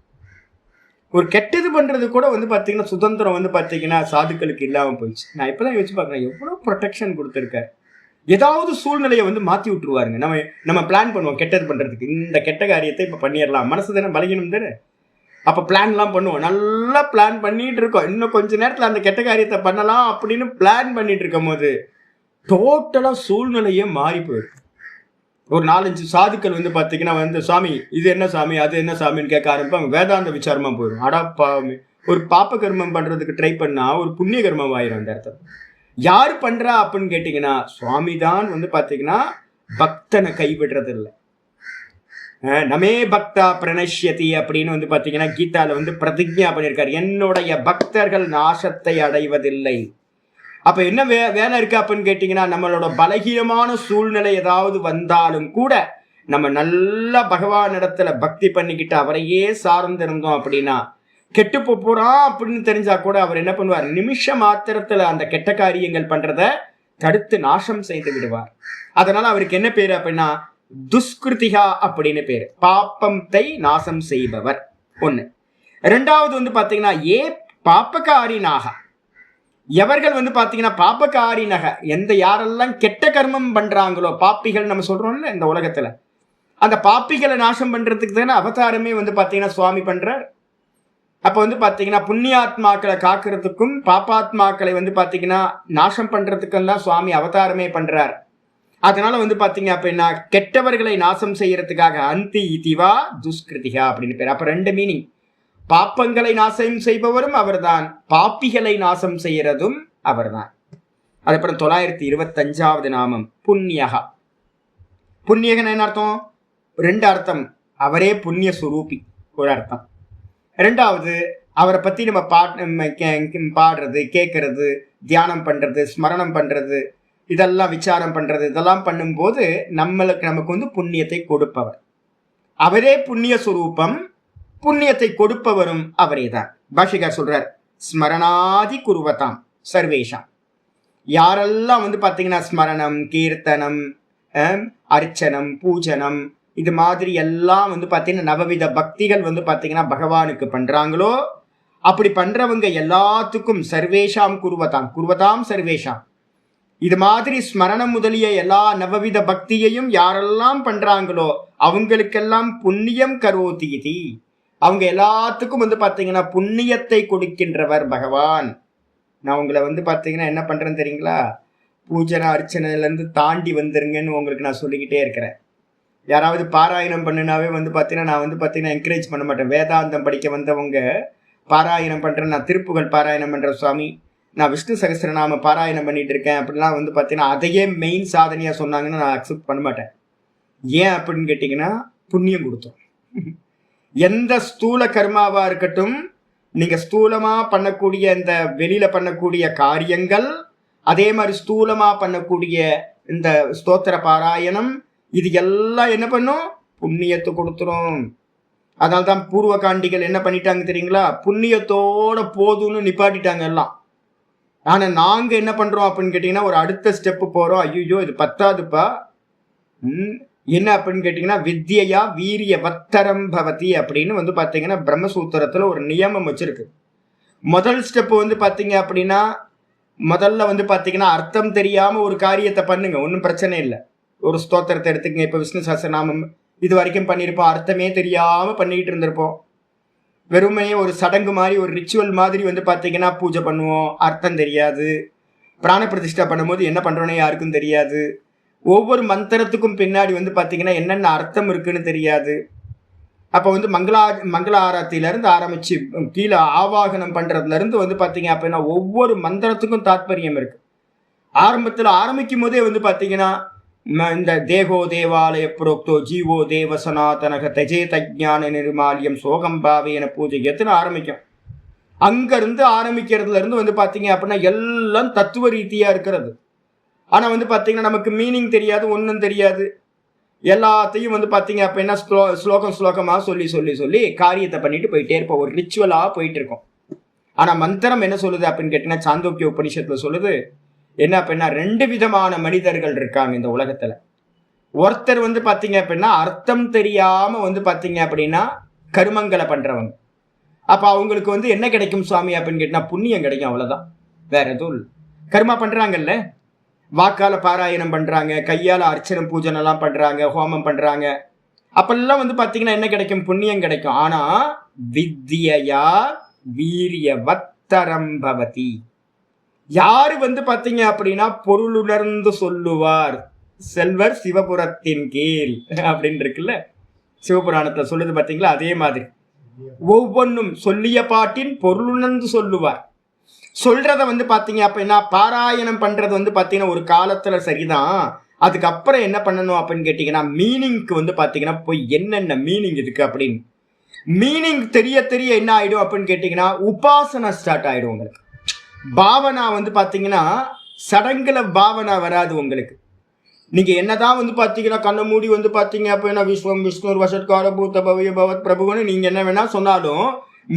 ஒரு கெட்டது பண்றது கூட வந்து பாத்தீங்கன்னா சுதந்திரம் வந்து பாத்தீங்கன்னா சாதுக்களுக்கு இல்லாம போயிடுச்சு. நான் இப்பதான் யோசிச்சு பாக்குறேன், எவ்வளவு ப்ரொடெக்ஷன் கொடுத்துருக்காரு. ஏதாவது சூழ்நிலையை வந்து மாத்தி விட்டுருவாருங்க. நம்ம பிளான் பண்ணுவோம் கெட்டது பண்றதுக்கு, இந்த கெட்ட காரியத்தை இப்ப பண்ணிடலாம், மனசு தானே பலகீனம் தானே. அப்ப பிளான்லாம் பண்ணுவோம், நல்லா பிளான் பண்ணிட்டு இருக்கோம், இன்னும் கொஞ்ச நேரத்துல அந்த கெட்ட காரியத்தை பண்ணலாம் அப்படின்னு பிளான் பண்ணிட்டு இருக்கும் போது டோட்டலா சூழ்நிலையே மாறி போயிடும். ஒரு 4-5 சாதுக்கள் வந்து பாத்தீங்கன்னா வந்து சாமி இது என்ன சாமி அது என்ன சாமின்னு கேட்க ஆரம்பிப்பாங்க. வேதாந்த விசாரமா போயிடும். அடாப்பாமே, ஒரு பாப்ப கர்மம் பண்றதுக்கு ட்ரை பண்ணா ஒரு புண்ணிய கர்மம் ஆயிரும். அந்த இடத்துல யாரு பண்றா அப்படின்னு கேட்டீங்கன்னா சுவாமி தான் வந்து பாத்தீங்கன்னா பக்தனை கைவிடுறது இல்லை. நமே பக்தா பிரணஷ்யதி அப்படின்னு வந்து பாத்தீங்கன்னா கீதால வந்து பிரதிஜ்ஞா பண்ணியிருக்காரு, என்னுடைய பக்தர்கள் நாசத்தை அடைவதில்லை. அப்ப என்ன வேலை இருக்கு அப்படின்னு கேட்டீங்கன்னா, நம்மளோட பலகீனமான சூழ்நிலை ஏதாவது வந்தாலும் கூட நம்ம நல்லா பகவான் இடத்துல பக்தி பண்ணிக்கிட்டு அவரையே சார்ந்திருந்தோம் அப்படின்னா கெட்டு போறான் அப்படின்னு தெரிஞ்சா கூட அவர் என்ன பண்ணுவார், நிமிஷ மாத்திரத்துல அந்த கெட்ட காரியங்கள் பண்றத தடுத்து நாசம் செய்து விடுவார். அதனால அவருக்கு என்ன பேரு அப்படின்னா துஷ்கிருதிகா அப்படின்னு பேரு, பாப்பத்தை நாசம் செய்பவர். ஒண்ணு. ரெண்டாவது வந்து பாத்தீங்கன்னா பாப்பகாரினாக, எவர்கள் வந்து பாத்தீங்கன்னா பாப்பகாரினக, யாரெல்லாம் கெட்ட கர்மம் பண்றாங்களோ, பாப்பிகள் நம்ம சொல்றோம்ல இந்த உலகத்துல, அந்த பாப்பிகளை நாசம் பண்றதுக்கு தானே அவதாரமே வந்து பாத்தீங்கன்னா சுவாமி பண்றார். அப்ப வந்து பாத்தீங்கன்னா புண்ணியாத்மாக்களை காக்கிறதுக்கும் பாப்பாத்மாக்களை வந்து பாத்தீங்கன்னா நாசம் பண்றதுக்கும் தான் சுவாமி அவதாரமே பண்றார். அதனால வந்து பாத்தீங்க அப்படின்னா கெட்டவர்களை நாசம் செய்யறதுக்காக அந்தி இதிவா துஷ்கிருதிகா அப்படின்னு பேர். அப்ப 2 மீனிங், பாப்பங்களை நாசம் செய்பவரும் அவர்தான், பாப்பிகளை நாசம் செய்யறதும் அவர்தான். அதுக்கப்புறம் 925வது நாமம் புண்ணியகா. புண்ணியகன் என்ன அர்த்தம்? 2 அர்த்தம். அவரே புண்ணிய சுரூபி ஒரு அர்த்தம். 2வது அவரை பத்தி நம்ம பாடுறது, கேட்கறது, தியானம் பண்றது, ஸ்மரணம் பண்றது, இதெல்லாம் விசாரம் பண்றது, இதெல்லாம் பண்ணும்போது நமக்கு வந்து புண்ணியத்தை கொடுப்பவர் அவரே. புண்ணிய சுரூபம், புண்ணியத்தை கொடுப்பவரும் அவரே தான். பாஷிகார் சொல்றார், ஸ்மரணாதி குருவதாம் சர்வேஷாம். யாரெல்லாம் வந்து பாத்தீங்கன்னா ஸ்மரணம், கீர்த்தனம், அர்ச்சனம், பூஜனம், இது மாதிரி எல்லாம் வந்து பாத்தீங்கன்னா நவவித பக்திகள் வந்து பாத்தீங்கன்னா பகவானுக்கு பண்றாங்களோ, அப்படி பண்றவங்க எல்லாத்துக்கும் சர்வேஷாம் குருவதாம் சர்வேஷாம், இது மாதிரி ஸ்மரணம் முதலிய எல்லா நவவித பக்தியையும் யாரெல்லாம் பண்றாங்களோ அவங்களுக்கெல்லாம் புண்ணியம் கரோதி இதி, அவங்க எல்லாத்துக்கும் வந்து பாத்தீங்கன்னா புண்ணியத்தை கொடுக்கின்றவர் பகவான். நான் உங்களை வந்து பாத்தீங்கன்னா என்ன பண்றேன்னு தெரியுங்களா, பூஜனை அர்ச்சனையில இருந்து தாண்டி வந்துருங்கன்னு உங்களுக்கு நான் சொல்லிக்கிட்டே இருக்கிறேன். யாராவது பாராயணம் பண்ணினாவே வந்து பாத்தீங்கன்னா நான் வந்து பாத்தீங்கன்னா என்கரேஜ் பண்ண மாட்டேன். வேதாந்தம் படிக்க வந்தவங்க பாராயணம் பண்றேன், நான் திருப்புகள் பாராயணம் பண்றேன் சுவாமி, நான் விஷ்ணு சகஸ்ரநாம பாராயணம் பண்ணிட்டு இருக்கேன் அப்படிலாம் வந்து பாத்தீங்கன்னா அதையே மெயின் சாதனையா சொன்னாங்கன்னு நான் அக்செப்ட் பண்ண மாட்டேன். ஏன் அப்படின்னு கேட்டீங்கன்னா புண்ணியம் கொடுத்தோம். எந்த ஸ்தூல கர்மாவா இருக்கட்டும், நீங்க ஸ்தூலமா பண்ணக்கூடிய இந்த வெளியில பண்ணக்கூடிய காரியங்கள், அதே மாதிரி ஸ்தூலமா பண்ணக்கூடிய இந்த ஸ்தோத்திர பாராயணம், இது எல்லாம் என்ன பண்ணும், புண்ணியத்தை கொடுத்துரும். அதனால்தான் பூர்வ காண்டிகள் என்ன பண்ணிட்டாங்க தெரியுங்களா, புண்ணியத்தோட போதும்னு நிப்பாட்டிட்டாங்க எல்லாம். ஆனா நாங்க என்ன பண்றோம் அப்படின்னு கேட்டீங்கன்னா ஒரு அடுத்த ஸ்டெப் போறோம். ஐயோ இது பத்தாதுப்பா, என்ன அப்படின்னு கேட்டீங்கன்னா வித்யா வீரிய வத்தரம் பவதி அப்படின்னு வந்து பாத்தீங்கன்னா பிரம்மசூத்திரத்துல ஒரு நியமம் வச்சிருக்கு. முதல் ஸ்டெப் வந்து பார்த்தீங்க அப்படின்னா, முதல்ல வந்து பார்த்தீங்கன்னா அர்த்தம் தெரியாம ஒரு காரியத்தை பண்ணுங்க, ஒன்றும் பிரச்சனை இல்லை. ஒரு ஸ்தோத்திரத்தை எடுத்துக்கங்க. இப்போ விஷ்ணு சஹஸ்ரநாமம் இது வரைக்கும் பண்ணியிருப்போம், அர்த்தமே தெரியாம பண்ணிக்கிட்டு இருந்திருப்போம். வெறுமையே ஒரு சடங்கு மாதிரி, ஒரு ரிச்சுவல் மாதிரி வந்து பார்த்தீங்கன்னா பூஜை பண்ணுவோம், அர்த்தம் தெரியாது. பிராண பிரதிஷ்டா பண்ணும்போது என்ன பண்றோன்னு யாருக்கும் தெரியாது. ஒவ்வொரு மந்திரத்துக்கும் பின்னாடி வந்து பார்த்தீங்கன்னா என்னென்ன அர்த்தம் இருக்குன்னு தெரியாது. அப்போ வந்து மங்கள ஆராத்திலேருந்து ஆரம்பிச்சு கீழே ஆவாகனம் பண்றதுலேருந்து வந்து பார்த்தீங்க அப்படின்னா ஒவ்வொரு மந்திரத்துக்கும் தாத்பரியம் இருக்கு. ஆரம்பத்தில் ஆரம்பிக்கும் போதே வந்து பார்த்தீங்கன்னா இந்த தேகோ தேவாலய புரோக்தோ ஜீவோ தேவ சனாதனக தஜே தஜ்ஞான நிர்மாலியம் சோகம் பாவேன பூஜை எத்தனை ஆரம்பிக்கும். அங்கிருந்து ஆரம்பிக்கிறதுல இருந்து வந்து பார்த்தீங்க அப்படின்னா எல்லாம் தத்துவ ரீதியா இருக்கிறது. ஆனா வந்து பார்த்தீங்கன்னா நமக்கு மீனிங் தெரியாது, ஒன்றும் தெரியாது. எல்லாத்தையும் வந்து பார்த்தீங்க அப்படின்னா ஸ்லோகமா சொல்லி சொல்லி சொல்லி காரியத்தை பண்ணிட்டு போயிட்டே இருப்போம், ஒரு ரிச்சுவலா போயிட்டு இருக்கோம். ஆனா மந்திரம் என்ன சொல்லுது அப்படின்னு கேட்டீங்கன்னா, சாந்தோக்கிய உபனிஷத்துல சொல்லுது என்ன அப்படின்னா, 2 விதமான மனிதர்கள் இருக்காங்க இந்த உலகத்துல. ஒருத்தர் வந்து பார்த்தீங்க அப்படின்னா அர்த்தம் தெரியாம வந்து பார்த்தீங்க அப்படின்னா கருமங்களை பண்றவங்க. அப்ப அவங்களுக்கு வந்து என்ன கிடைக்கும் சுவாமி அப்படின்னு கேட்டா, புண்ணியம் கிடைக்கும், அவ்வளவுதான், வேற எதுவும். கர்மா பண்றாங்கல்ல, வாக்கால பாராயணம் பண்றாங்க, கையால அர்ச்சனை பூஜனை எல்லாம் பண்றாங்க, ஹோமம் பண்றாங்க, அப்பெல்லாம் வந்து பாத்தீங்கன்னா என்ன கிடைக்கும், புண்ணியம் கிடைக்கும். ஆனா வித்யா வீரியவத்தரம் பவதி, யாரு வந்து பாத்தீங்க அப்படின்னா பொருளுணர்ந்து சொல்லுவார் செல்வர் சிவபுரத்தின் கீழ் அப்படின்னு இருக்குல்ல, சிவபுராணத்துல சொல்லுது பாத்தீங்களா, அதே மாதிரி ஒவ்வொன்றும் சொல்லிய பாட்டின் பொருளுணர்ந்து சொல்லுவார். சொல்றத வந்து பாத்தீங்க அப்படின்னா பாராயணம் பண்றது வந்து பாத்தீங்கன்னா ஒரு காலத்துல சரிதான், அதுக்கப்புறம் என்ன பண்ணணும் அப்படின்னு கேட்டீங்கன்னா மீனிங்க்கு வந்து பாத்தீங்கன்னா போய் என்னென்ன மீனிங் இருக்கு அப்படின்னு மீனிங் தெரிய தெரிய என்ன ஆயிடும் அப்படின்னு கேட்டீங்கன்னா உபாசனை ஸ்டார்ட் ஆயிடும் உங்களுக்கு. பாவனா வந்து பாத்தீங்கன்னா சடங்குல பாவனா வராது உங்களுக்கு. நீங்க என்னதான் வந்து பாத்தீங்கன்னா கண்ணை மூடி வந்து பாத்தீங்க அப்படின்னா விஸ்வம் விஷ்ணு வசத்கார பூத்த பவய பவத் பிரபுன்னு நீங்க என்ன வேணா சொன்னாலும்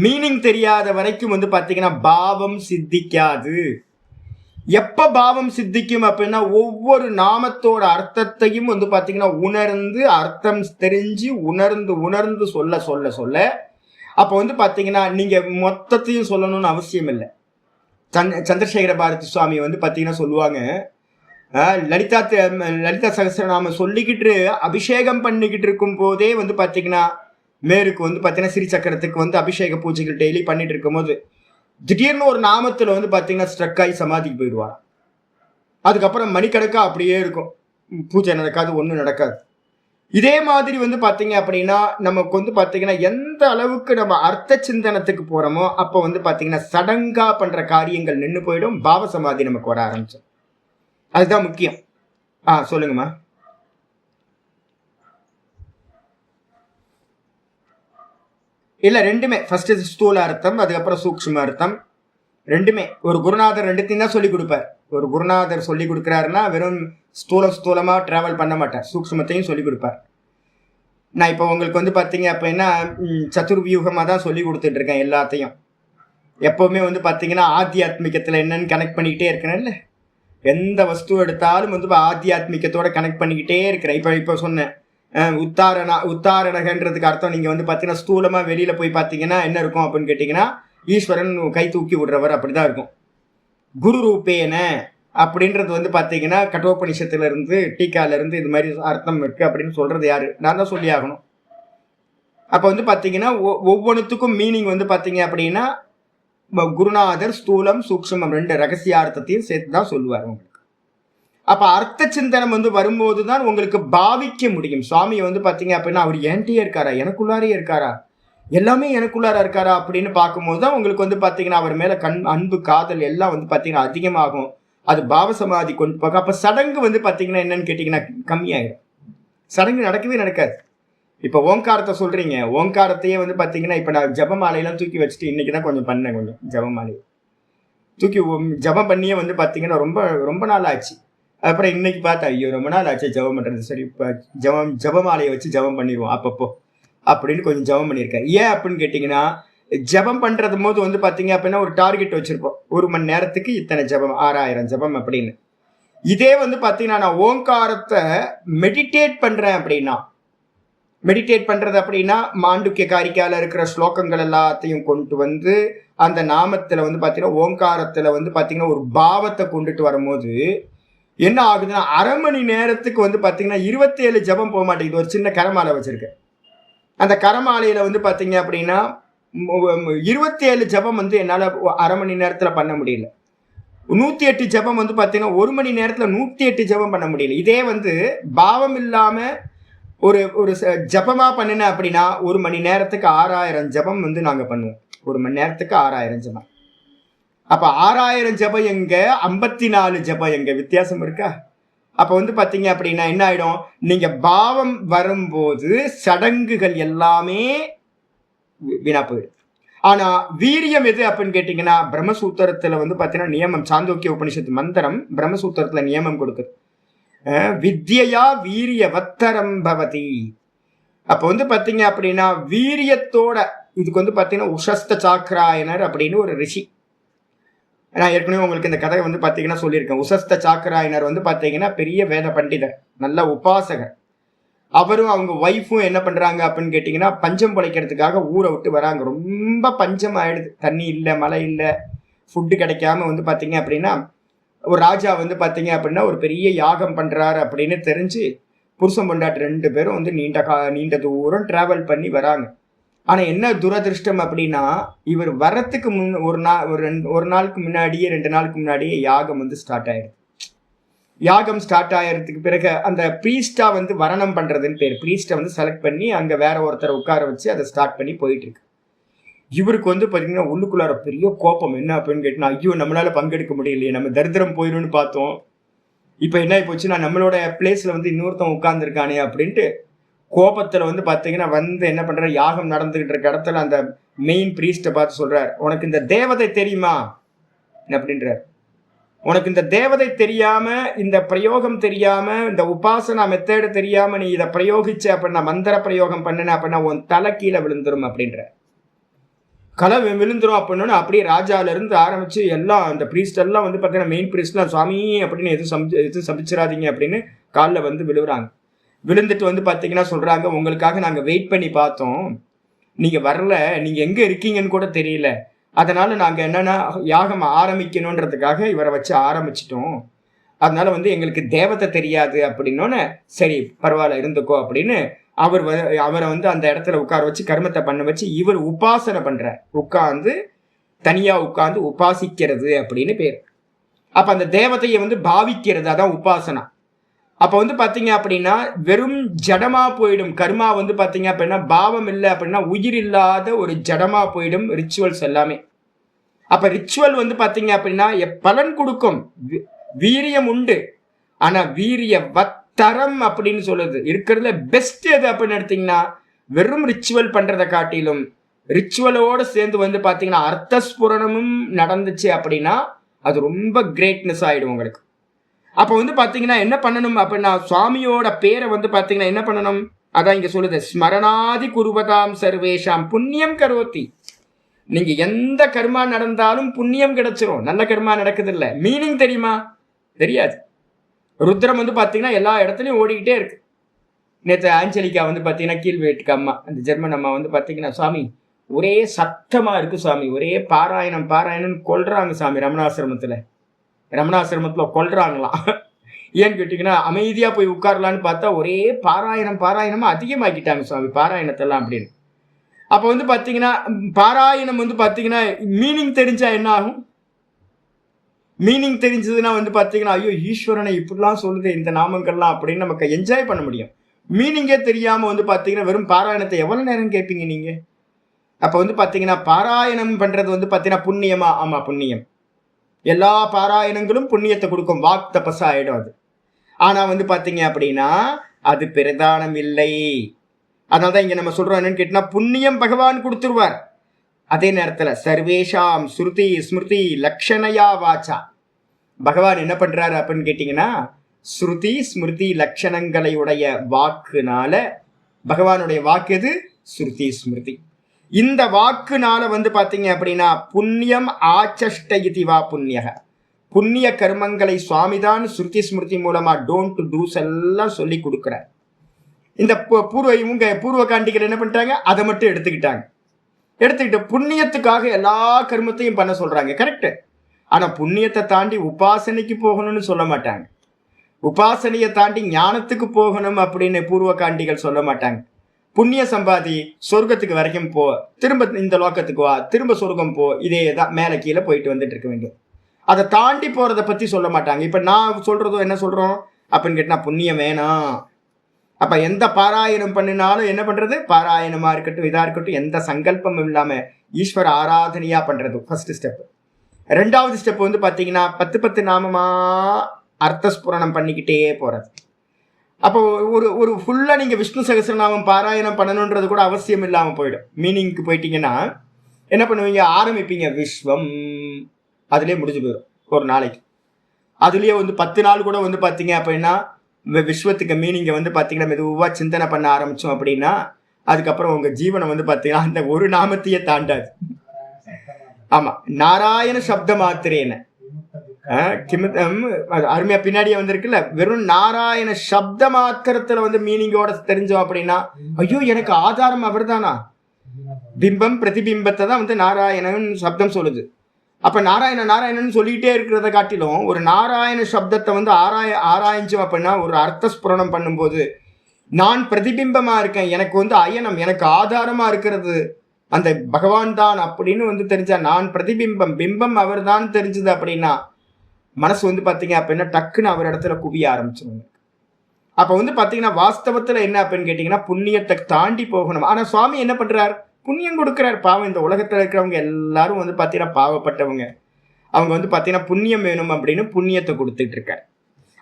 மீனிங் தெரியாத வரைக்கும் வந்து பாத்தீங்கன்னா பாவம் சித்திக்காது. எப்ப பாவம் சித்திக்கும் அப்படின்னா ஒவ்வொரு நாமத்தோட அர்த்தத்தையும் வந்து பாத்தீங்கன்னா உணர்ந்து அர்த்தம் தெரிஞ்சு உணர்ந்து உணர்ந்து சொல்ல சொல்ல சொல்ல அப்ப வந்து பாத்தீங்கன்னா நீங்க மொத்தத்தையும் சொல்லணும்னு அவசியம் இல்லை. சந்திரசேகர பாரதி சுவாமி வந்து பாத்தீங்கன்னா சொல்லுவாங்க, லலிதா சகஸ்ரநாம சொல்லிக்கிட்டு அபிஷேகம் பண்ணிக்கிட்டு இருக்கும் போதே வந்து பாத்தீங்கன்னா மேருக்கு வந்து பாத்தீங்கன்னா ஸ்ரீ சக்கரத்துக்கு வந்து அபிஷேக பூஜைகள் டெய்லி பண்ணிட்டு இருக்கும் போது திடீர்னு ஒரு நாமத்துல வந்து பாத்தீங்கன்னா ஸ்ட்ரக் ஆகி சமாதிக்கு போயிடுவார். அதுக்கப்புறம் மணிக்கணக்கா அப்படியே இருக்கும், பூஜை நடக்காது, ஒன்றும் நடக்காது. இதே மாதிரி வந்து பாத்தீங்க அப்படின்னா நமக்கு வந்து பாத்தீங்கன்னா எந்த அளவுக்கு நம்ம அர்த்த சிந்தனத்துக்கு போறோமோ அப்போ வந்து பாத்தீங்கன்னா சடங்கா பண்ற காரியங்கள் நின்று போயிடும், பாவ சமாதி நமக்கு வர ஆரம்பிச்சோம். அதுதான் முக்கியம். சொல்லுங்கம்மா. இல்ல ரெண்டுமே, ஃபர்ஸ்ட் ஸ்தூல அர்த்தம், அதுக்கப்புறம் சூக்ஷ்ம அர்த்தம், ரெண்டுமே. ஒரு குருநாதர் ரெண்டுத்தையும் தான் சொல்லி கொடுப்பார். ஒரு குருநாதர் சொல்லி கொடுக்குறாருன்னா வெறும் ஸ்தூலமா டிராவல் பண்ண மாட்டார், சூக்ஷ்மத்தையும் சொல்லி கொடுப்பார். நான் இப்போ உங்களுக்கு வந்து பார்த்தீங்க அப்படின்னா சதுர்வியூகமாக தான் சொல்லி கொடுத்துட்டு இருக்கேன் எல்லாத்தையும். எப்பவுமே வந்து பார்த்தீங்கன்னா ஆத்தியாத்மிகத்தில் என்னன்னு கனெக்ட் பண்ணிக்கிட்டே இருக்கிறேன் இல்லை, எந்த வஸ்து எடுத்தாலும் வந்து ஆத்தியாத்மிகத்தோட கனெக்ட் பண்ணிக்கிட்டே இருக்கிறேன். இப்போ சொன்னேன் உத்தாரணகன்றதுக்கு அர்த்தம் நீங்க வந்து பாத்தீங்கன்னா ஸ்தூலமா வெளியில போய் பாத்தீங்கன்னா என்ன இருக்கும் அப்படின்னு கேட்டீங்கன்னா ஈஸ்வரன் கை தூக்கி விடுறவர், அப்படிதான் இருக்கும். குரு ரூபேன அப்படின்றது வந்து பாத்தீங்கன்னா கட்டோபனிஷத்துல இருந்து டீக்கால இருந்து இது மாதிரி அர்த்தம் இருக்கு அப்படின்னு சொல்றது யாரு, நான் தான் சொல்லி ஆகணும். அப்ப வந்து பாத்தீங்கன்னா ஒவ்வொன்றுத்துக்கும் மீனிங் வந்து பாத்தீங்க அப்படின்னா குருநாதர் ஸ்தூலம் சூக்ஷ்மம் 2 ரகசியார்த்தத்தையும் சேர்த்து தான் சொல்லுவார் உங்களுக்கு. அப்ப அர்த்த சிந்தனம் வந்து வரும்போது தான் உங்களுக்கு பாவிக்க முடியும். சுவாமி வந்து பாத்தீங்க அப்படின்னா அவர் என்கிட்டயே இருக்காரா, எனக்குள்ளாரே இருக்காரா, எல்லாமே எனக்குள்ளார இருக்காரா அப்படின்னு பார்க்கும்போது தான் உங்களுக்கு வந்து பாத்தீங்கன்னா அவர் மேல அன்பு காதல் எல்லாம் வந்து பாத்தீங்கன்னா அதிகமாகும். அது பாவ சமாதி கொண்டு போக. அப்ப சடங்கு வந்து பாத்தீங்கன்னா என்னன்னு கேட்டீங்கன்னா கம்மியாயிடும். சடங்கு நடக்கவே நடக்காது. இப்ப ஓங்காரத்தை சொல்றீங்க, ஓங்காரத்தையே வந்து பாத்தீங்கன்னா இப்ப நான் ஜபமாலையெல்லாம் தூக்கி வச்சுட்டு இன்னைக்குதான் கொஞ்சம் பண்ணேன், கொஞ்சம் ஜபமாலையை தூக்கி ஜபம் பண்ணியே வந்து பாத்தீங்கன்னா ரொம்ப ரொம்ப நாள் ஆச்சு. அப்புறம் இன்னைக்கு பார்த்தா ஐயோ ரொம்ப நாள் ஆச்சு ஜபம் பண்றது, சரி இப்போ ஜபமாலையை வச்சு ஜபம் பண்ணிடுவோம் அப்பப்போ அப்படின்னு கொஞ்சம் ஜபம் பண்ணியிருக்கேன். ஏன் அப்படின்னு கேட்டிங்கன்னா ஜபம் பண்றது போது வந்து பார்த்தீங்க அப்படின்னா ஒரு டார்கெட் வச்சிருப்போம், 1 மணி நேரத்துக்கு இத்தனை ஜபம், 6000 ஜபம் அப்படின்னு. இதே வந்து பார்த்தீங்கன்னா நான் ஓங்காரத்தை மெடிடேட் பண்றேன் அப்படின்னா, மெடிடேட் பண்றது அப்படின்னா மாண்டுக்கிய காரிக்கால இருக்கிற ஸ்லோகங்கள் எல்லாத்தையும் கொண்டு வந்து அந்த நாமத்துல வந்து பாத்தீங்கன்னா ஓங்காரத்துல வந்து பாத்தீங்கன்னா ஒரு பாவத்தை கொண்டுட்டு வரும்போது என்ன ஆகுதுன்னா 1/2 மணி நேரத்துக்கு வந்து பாத்தீங்கன்னா 27 ஜபம் போக மாட்டேங்குது. ஒரு சின்ன கரமாலை வச்சிருக்கேன். அந்த கரமாலையில வந்து பாத்தீங்க அப்படின்னா 27 ஜபம் வந்து என்னால 1/2 மணி நேரத்துல பண்ண முடியல. 108 ஜபம் வந்து பாத்தீங்கன்னா 1 மணி நேரத்துல 108 ஜபம் பண்ண முடியல. இதே வந்து பாவம் இல்லாம ஒரு ஒரு ஜபமா பண்ணின அப்படின்னா 1 மணி நேரத்துக்கு 6000 ஜபம் வந்து நாங்க பண்ணுவோம். 1 மணி நேரத்துக்கு 6000 ஜபம். அப்ப 6000 ஜபம் எங்க, 54 ஜபம் எங்க, வித்தியாசம் இருக்கா? அப்ப வந்து பாத்தீங்க அப்படின்னா என்ன ஆயிடும், நீங்க பாவம் வரும்போது சடங்குகள் எல்லாமே வீணா போயிடும். ஆனா வீரியம் எது அப்படின்னு கேட்டீங்கன்னா பிரம்மசூத்திரத்துல வந்து பாத்தீங்கன்னா நியமம், சாந்தோக்கிய உபனிஷத்து மந்திரம் பிரம்மசூத்திரத்துல நியமம் கொடுக்குது. வித்யா வீரிய வத்தரம் பவதி. அப்ப வந்து பாத்தீங்க அப்படின்னா வீரியத்தோட, இதுக்கு வந்து பாத்தீங்கன்னா உஷஸ்த சாக்கராயனர் அப்படின்னு ஒரு ரிஷி, நான் ஏற்கனவே உங்களுக்கு இந்த கதை வந்து பாத்தீங்கன்னா சொல்லியிருக்கேன். உஷஸ்த சாக்கராயனர் வந்து பாத்தீங்கன்னா பெரிய வேத பண்டிதர், நல்ல உபாசகர். அவரும் அவங்க ஒய்ஃபும் என்ன பண்றாங்க அப்படின்னு கேட்டீங்கன்னா பஞ்சம் பிழைக்கிறதுக்காக ஊரை விட்டு வராங்க. ரொம்ப பஞ்சம் ஆயிடுது, தண்ணி இல்லை, மழை இல்லை, ஃபுட்டு கிடைக்காம வந்து பாத்தீங்க அப்படின்னா ஒரு ராஜா வந்து பாத்தீங்க அப்படின்னா ஒரு பெரிய யாகம் பண்றாரு அப்படின்னு தெரிஞ்சு புருஷன் பொண்டாட்டி 2 பேரும் வந்து நீண்ட தூரம் டிராவல் பண்ணி வராங்க. ஆனா என்ன துரதிருஷ்டம் அப்படின்னா இவர் வரத்துக்கு ஒரு நாளுக்கு முன்னாடியே 2 நாளுக்கு முன்னாடியே யாகம் வந்து ஸ்டார்ட் ஆயிடுது. யாகம் ஸ்டார்ட் ஆகிறதுக்கு பிறகு அந்த ப்ரீஸ்டா வந்து வரணம் பண்றதுன்னு பேர், ப்ரீஸ்டை வந்து செலக்ட் பண்ணி அங்க வேற ஒருத்தரை உட்கார வச்சு அதை ஸ்டார்ட் பண்ணி போயிட்டு இருக்கு. இவருக்கு வந்து பாத்தீங்கன்னா உள்ளுக்குள்ளார பெரிய கோபம். என்ன அப்படின்னு கேட்டீங்கன்னா, ஐயோ நம்மளால பங்கெடுக்க முடியலையே, நம்ம தரித்திரம் போயிடும்னு பார்த்தோம், இப்ப என்ன போச்சுன்னா நம்மளோட பிளேஸ்ல வந்து இன்னொருத்தன் உட்கார்ந்துருக்கானே அப்படின்ட்டு கோபத்துல வந்து பாத்தீங்கன்னா வந்து என்ன பண்ற, யாகம் நடந்துகிட்டு இருக்க இடத்துல அந்த மெயின் ப்ரீஸ்ட பார்த்து சொல்றார், உனக்கு இந்த தேவதை தெரியுமா அப்படின்றார். உனக்கு இந்த தேவதை தெரியாம, இந்த பிரயோகம் தெரியாம, இந்த உபாசனா மெத்தேடு தெரியாம நீ இதை பிரயோகிச்ச அப்படின்னா, மந்திர பிரயோகம் பண்ணின அப்படின்னா உன் தலை கீழே விழுந்துரும் அப்படின்ற. கலை விழுந்துரும் அப்படின்னு அப்படியே ராஜால இருந்து ஆரம்பிச்சு எல்லாம் அந்த ப்ரீஸ்ட் எல்லாம் வந்து பார்த்தீங்கன்னா மெயின் ப்ரீஸ்ட்லாம் சுவாமி அப்படின்னு எதுவும் சபிச்சிடாதீங்க அப்படின்னு காலில் வந்து விழுவுறாங்க. விழுந்துட்டு வந்து பார்த்தீங்கன்னா சொல்றாங்க, உங்களுக்காக நாங்கள் வெயிட் பண்ணி பார்த்தோம், நீங்க வரல, நீங்க எங்க இருக்கீங்கன்னு கூட தெரியல, அதனால நாங்க என்னன்னா யாகம் ஆரம்பிக்கணுன்றதுக்காக இவரை வச்சு ஆரம்பிச்சிட்டோம், அதனால வந்து எங்களுக்கு தேவதை தெரியாது அப்படின்னோன்னு சரி பரவாயில்ல இருந்துக்கோ அப்படின்னு அவரை வந்து அந்த இடத்துல உட்கார வச்சு கர்மத்தை பண்ண வச்சு இவர் உபாசனை பண்றார். உட்கார்ந்து தனியா உட்கார்ந்து உபாசிக்கிறது அப்படின்னு பேர். அப்ப அந்த தேவதையை வந்து பாவிக்கிறது, அதான் உபாசனா. அப்ப வந்து பாத்தீங்க அப்படின்னா வெறும் ஜடமா போயிடும் கர்மா. வந்து பாத்தீங்க அப்படின்னா பாவம் இல்லை அப்படின்னா உயிர் இல்லாத ஒரு ஜடமா போயிடும் ரிச்சுவல்ஸ் எல்லாமே. அப்ப ரிச்சுவல் வந்து பாத்தீங்க அப்படின்னா பலன் கொடுக்கும், வீரியம் உண்டு. ஆனா வீரிய வத்தரம் அப்படின்னு சொல்லுது இருக்கிறதுல பெஸ்ட் எது அப்படின்னு எடுத்தீங்கன்னா வெறும் ரிச்சுவல் பண்றதை காட்டிலும் ரிச்சுவலோட சேர்ந்து வந்து பாத்தீங்கன்னா அர்த்தஸ்புரணமும் நடந்துச்சு அப்படின்னா அது ரொம்ப கிரேட்னஸ் ஆயிடும் உங்களுக்கு. அப்ப வந்து பாத்தீங்கன்னா என்ன பண்ணணும் அப்படின்னா சுவாமியோட பேரை வந்து பாத்தீங்கன்னா என்ன பண்ணணும், அதான் இங்க சொல்லுது, ஸ்மரணாதி குருவதாம் சர்வேஷாம் புண்ணியம் கரோத்தி. நீங்க எந்த கர்மா நடந்தாலும் புண்ணியம் கிடைச்சிரும், நல்ல கர்மா நடக்குது இல்ல. மீனிங் தெரியுமா? தெரியாது. ருத்ரம் வந்து பாத்தீங்கன்னா எல்லா இடத்துலயும் ஓடிக்கிட்டே இருக்கு. நேற்று ஆஞ்சலிக்கா வந்து பாத்தீங்கன்னா கீழ்வேட்டுக்கு அம்மா, அந்த ஜெர்மன் அம்மா வந்து பாத்தீங்கன்னா சுவாமி ஒரே சத்தமா இருக்கு சுவாமி, ஒரே பாராயணம் கொல்றாங்க சாமி, ரமணாசிரமத்துல கொல்றாங்களாம். ஏன்னு கேட்டீங்கன்னா அமைதியா போய் உட்காரலான்னு பார்த்தா ஒரே பாராயணமா அதிகமாக்கிட்டாங்க சுவாமி பாராயணத்தெல்லாம் அப்படின்னு. அப்ப வந்து பாத்தீங்கன்னா பாராயணம் வந்து பாத்தீங்கன்னா மீனிங் தெரிஞ்சா என்ன ஆகும்? மீனிங் தெரிஞ்சதுன்னா வந்து பாத்தீங்கன்னா ஐயோ ஈஸ்வரனை இப்படிலாம் சொல்லுது இந்த நாமங்கள்லாம் அப்படின்னு நமக்கு என்ஜாய் பண்ண முடியும். மீனிங்கே தெரியாம வந்து பாத்தீங்கன்னா வெறும் பாராயணத்தை எவ்வளவு நேரம் கேட்பீங்க நீங்க? அப்ப வந்து பாத்தீங்கன்னா பாராயணம் பண்றது வந்து பாத்தீங்கன்னா புண்ணியமா? ஆமா புண்ணியம். எல்லா பாராயணங்களும் புண்ணியத்தை கொடுக்கும், வாக் தபஸ் ஆயிடும் அது. ஆனா வந்து பாத்தீங்க அப்படின்னா அது பிரதானம் இல்லை. அதனாலதான் இங்க நம்ம சொல்றோம் என்னன்னு கேட்டா புண்ணியம் பகவான் கொடுத்துருவார். அதே நேரத்துல சர்வேஷாம் ஸ்ருதி ஸ்மிருதி லக்ஷணையா வாச்சா, பகவான் என்ன பண்றாரு அப்படின்னு கேட்டீங்கன்னா ஸ்ருதி ஸ்மிருதி லட்சணங்களை உடைய வாக்குனால, பகவானுடைய வாக்கு எது? ஸ்ருதி ஸ்மிருதி. இந்த வாக்குனால வந்து பாத்தீங்க அப்படின்னா புண்ணியம் ஆச்சஷ்ட இதிவா புண்ணியக, புண்ணிய கர்மங்களை சுவாமிதான் ஸ்ருதி ஸ்மிருதி மூலமா டோன்ட் டூஸ் எல்லாம் சொல்லி கொடுக்குறார். இந்த பூர்வ காண்டிகள் என்ன பண்ணிட்டாங்க, அதை மட்டும் எடுத்துக்கிட்டாங்க. எடுத்துக்கிட்டு புண்ணியத்துக்காக எல்லா கர்மத்தையும் பண்ண சொல்றாங்க, கரெக்ட். ஆனா புண்ணியத்தை தாண்டி உபாசனைக்கு போகணும்னு சொல்ல மாட்டாங்க. உபாசனையை தாண்டி ஞானத்துக்கு போகணும் அப்படின்னு பூர்வ காண்டிகள் சொல்ல மாட்டாங்க. புண்ணிய சம்பாதி, சொர்க்கத்துக்கு வரைக்கும் போ, திரும்ப இந்த லோக்கத்துக்கு வா, திரும்ப சொர்க்கம் போ, இதே தான் மேலே கீழே போயிட்டு வந்துட்டு இருக்க வேண்டியது. அதை தாண்டி போறதை பத்தி சொல்ல மாட்டாங்க. இப்ப நான் சொல்றதோ என்ன சொல்றோம் அப்படின்னு கேட்டா, புண்ணியம் வேணாம். அப்ப எந்த பாராயணம் பண்ணினாலும் என்ன பண்றது, பாராயணமா இருக்கட்டும் இதா இருக்கட்டும், எந்த சங்கல்பமும் இல்லாம ஈஸ்வர ஆராதனையா பண்றது ஃபர்ஸ்ட் ஸ்டெப். ரெண்டாவது ஸ்டெப் வந்து பாத்தீங்கன்னா 10 நாமமா அர்த்தஸ்புரணம் பண்ணிக்கிட்டே போறது. அப்போ ஒரு ஃபுல்லா நீங்க விஷ்ணு சகஸ்ரநாமம் பாராயணம் பண்ணணுன்றது கூட அவசியம் இல்லாம போயிடும். மீனிங்க்கு போயிட்டீங்கன்னா என்ன பண்ணுவீங்க, ஆரம்பிப்பீங்க விஸ்வம், அதுலயே முடிஞ்சு போயிடும் ஒரு நாளைக்கு. அதுலயே வந்து 10 நாள் கூட வந்து பாத்தீங்க அப்படின்னா விஸ்வத்துக்கு மீனிங்க வந்து பாத்தீங்கன்னா மெதுவா சிந்தனை பண்ண ஆரம்பிச்சோம் அப்படின்னா அதுக்கப்புறம் உங்க ஜீவனம் வந்து பாத்தீங்கன்னா அந்த ஒரு நாமத்தையே தாண்டாது. ஆமா, நாராயண சப்த மாத்திரேன அருமையா பின்னாடியே வந்திருக்குல்ல, வெறும் நாராயண சப்த மாத்திரத்துல வந்து மீனிங்கோட தெரிஞ்சோம் அப்படின்னா, ஐயோ எனக்கு ஆதாரம் அவர் தானா, பிம்பம் பிரதிபிம்பத்தை தான் வந்து நாராயணன் சப்தம் சொல்லுது. அப்ப நாராயணன் சொல்லிட்டே இருக்கிறத காட்டிலும் ஒரு நாராயண சப்தத்தை வந்து ஆராய்ஞ்சோம் அப்படின்னா, ஒரு அர்த்த ஸ்புரணம் பண்ணும்போது நான் பிரதிபிம்பமா இருக்கேன், எனக்கு வந்து அயனம், எனக்கு ஆதாரமா இருக்கிறது அந்த பகவான் தான் அப்படின்னு வந்து தெரிஞ்சா, நான் பிரதிபிம்பம், பிம்பம் அவர் தான் தெரிஞ்சது அப்படின்னா மனசு வந்து பாத்தீங்க அப்படின்னா டக்குன்னு அவர் இடத்துல குவிய ஆரம்பிச்சிருங்க. அப்ப வந்து பாத்தீங்கன்னா வாஸ்தவத்துல என்ன அப்படின்னு கேட்டீங்கன்னா, புண்ணியத்தை தாண்டி போகணும். ஆனா சுவாமி என்ன பண்றார், புண்ணியம் கொடுக்கிறார். பாவம், இந்த உலகத்துல இருக்கிறவங்க எல்லாரும் வந்து பாத்தீங்கன்னா பாவப்பட்டவங்க, அவங்க வந்து பாத்தீங்கன்னா புண்ணியம் வேணும் அப்படின்னு புண்ணியத்தை கொடுத்துட்டு இருக்காரு.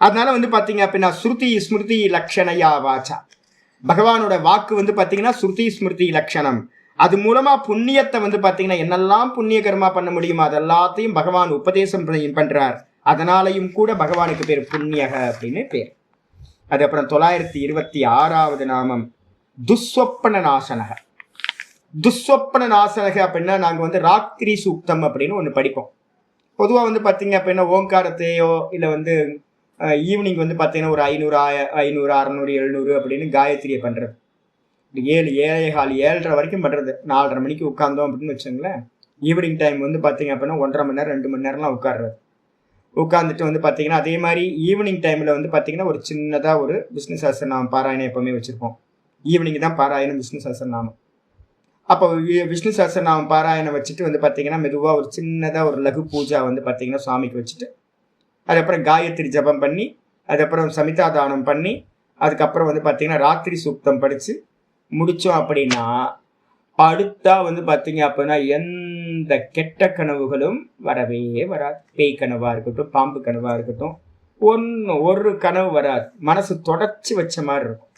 அதனால வந்து பாத்தீங்க அப்படின்னா ஸ்ருதி ஸ்மிருதி லட்சணையா வாச்சா, பகவானோட வாக்கு வந்து பாத்தீங்கன்னா ஸ்ருதி ஸ்மிருதி லட்சணம். அது மூலமா புண்ணியத்தை வந்து பாத்தீங்கன்னா என்னெல்லாம் புண்ணிய கர்மா பண்ண முடியுமோ அதெல்லாத்தையும் பகவான் உபதேசம் பண்றார். அதனாலையும் கூட பகவானுக்கு பேர் புண்ணியக அப்படின்னு பேர். அது அப்புறம் 926வது நாமம் துஸ்வப்பன நாசனக. துஸ்வப்பன நாசனக அப்படின்னா நாங்க வந்து ராத்திரி சூக்தம் அப்படின்னு ஒண்ணு படிப்போம். பொதுவா வந்து பாத்தீங்க அப்படின்னா ஓங்காரத்தையோ இல்ல வந்து ஈவினிங் வந்து பாத்தீங்கன்னா ஒரு 500 600 700 அப்படின்னு காயத்ரியை பண்றது. 7 7:15 வரைக்கும் பண்றது. 4:30 மணிக்கு உட்கார்ந்தோம் அப்படின்னு வச்சுங்களேன், ஈவினிங் டைம் வந்து பாத்தீங்க அப்படின்னா 1.5 மணி நேரம் 2 மணி நேரம்லாம் உட்கார்ந்துட்டு வந்து பாத்தீங்கன்னா அதே மாதிரி ஈவினிங் டைம்ல வந்து பாத்தீங்கன்னா ஒரு சின்னதா ஒரு விஷ்ணு சஹஸ்ரநாமம் பாராயணம் எப்பவுமே வச்சிருப்போம். ஈவினிங் தான் பாராயணம் விஷ்ணு சஹஸ்ரநாமம். அப்போ விஷ்ணு சஹஸ்ரநாமம் பாராயணம் வச்சுட்டு வந்து பாத்தீங்கன்னா மெதுவா ஒரு சின்னதா ஒரு லகு பூஜா வந்து பாத்தீங்கன்னா சுவாமிக்கு வச்சுட்டு, அதுக்கப்புறம் காயத்ரி ஜபம் பண்ணி, அதுக்கப்புறம் சமிதா தானம் பண்ணி, அதுக்கப்புறம் வந்து பாத்தீங்கன்னா ராத்திரி சூக்தம் படிச்சு முடிச்சோம் அப்படின்னா அடுத்தா வந்து பாத்தீங்க அப்படின்னா எந்த கெட்ட கனவுகளும் வரவே வராது. பேய் கனவா இருக்கட்டும், பாம்பு கனவா இருக்கட்டும், ஒரு கனவு வராது. மனசு தொடர்ச்சி வச்ச மாதிரி இருக்கும்.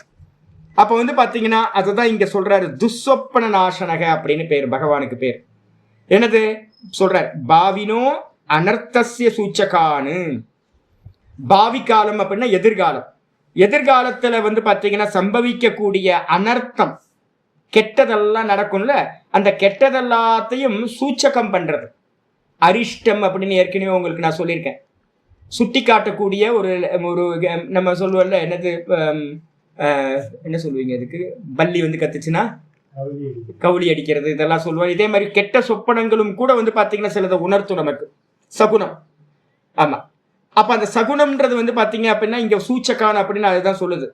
அப்ப வந்து பாத்தீங்கன்னா அதுதான் இங்க சொல்றாரு, துஸ்வப்பன நாசனக அப்படின்னு பேர், பகவானுக்கு பேர். என்னது சொல்றார், பாவினோ அனர்த்தசிய சூச்சகானு. பாவி காலம் அப்படின்னா எதிர்காலம். எதிர்காலத்துல வந்து பாத்தீங்கன்னா சம்பவிக்கக்கூடிய அனர்த்தம், கெட்டதெல்லாம் நடக்கும்ல, அந்த கெட்டதெல்லாத்தையும் சூச்சகம் பண்றது. அரிஷ்டம் அப்படின்னு ஏற்கனவே உங்களுக்கு நான் சொல்லியிருக்கேன். சுட்டி காட்டக்கூடிய ஒரு நம்ம சொல்லுவோம்ல, என்னது என்ன சொல்லுவீங்க அதுக்கு, பல்லி வந்து கத்துச்சுன்னா கவுளி அடிக்கிறது, இதெல்லாம் சொல்லுவோம். இதே மாதிரி கெட்ட சொப்பனங்களும் கூட வந்து பாத்தீங்கன்னா சிலதை உணர்த்தும் நமக்கு, சகுனம். ஆமா, அப்ப அந்த சகுனம்ன்றது வந்து பாத்தீங்க அப்படின்னா இங்க சூச்சகான் அப்படின்னு அதுதான் சொல்லுது.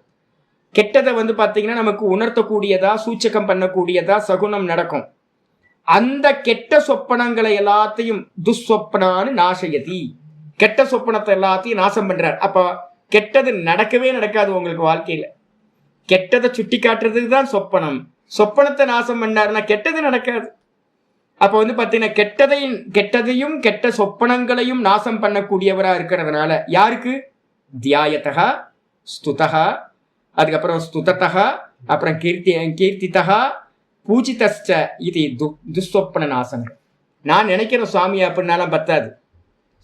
கெட்டதை வந்து பாத்தீங்கன்னா நமக்கு உணர்த்தக்கூடியதா, சூச்சகம் பண்ணக்கூடியதா சகுனம் நடக்கும். அந்த கெட்ட சொப்பனங்களை எல்லாத்தையும் துஸ்வப்பனான்னு நாசயதி, கெட்ட சொப்பனத்தை எல்லாத்தையும் நாசம் பண்றார். அப்ப கெட்டது நடக்கவே நடக்காது உங்களுக்கு வாழ்க்கையில. கெட்டதை சுட்டி காட்டுறதுக்கு தான் சொப்பனம். சொப்பனத்தை நாசம் பண்ணாருன்னா கெட்டது நடக்காது. அப்ப வந்து பாத்தீங்கன்னா கெட்டதையும் கெட்ட சொப்பனங்களையும் நாசம் பண்ணக்கூடியவரா இருக்கிறதுனால யாருக்கு, தியாயதா ஸ்துதா, அதுக்கப்புறம் ஸ்துததா, அப்புறம் கீர்த்திதா, பூஜிதஸ்ச இது துஸ்வப்பன நாசனம். நான் நினைக்கிற சுவாமி அப்படின்னாலும் பத்தாது.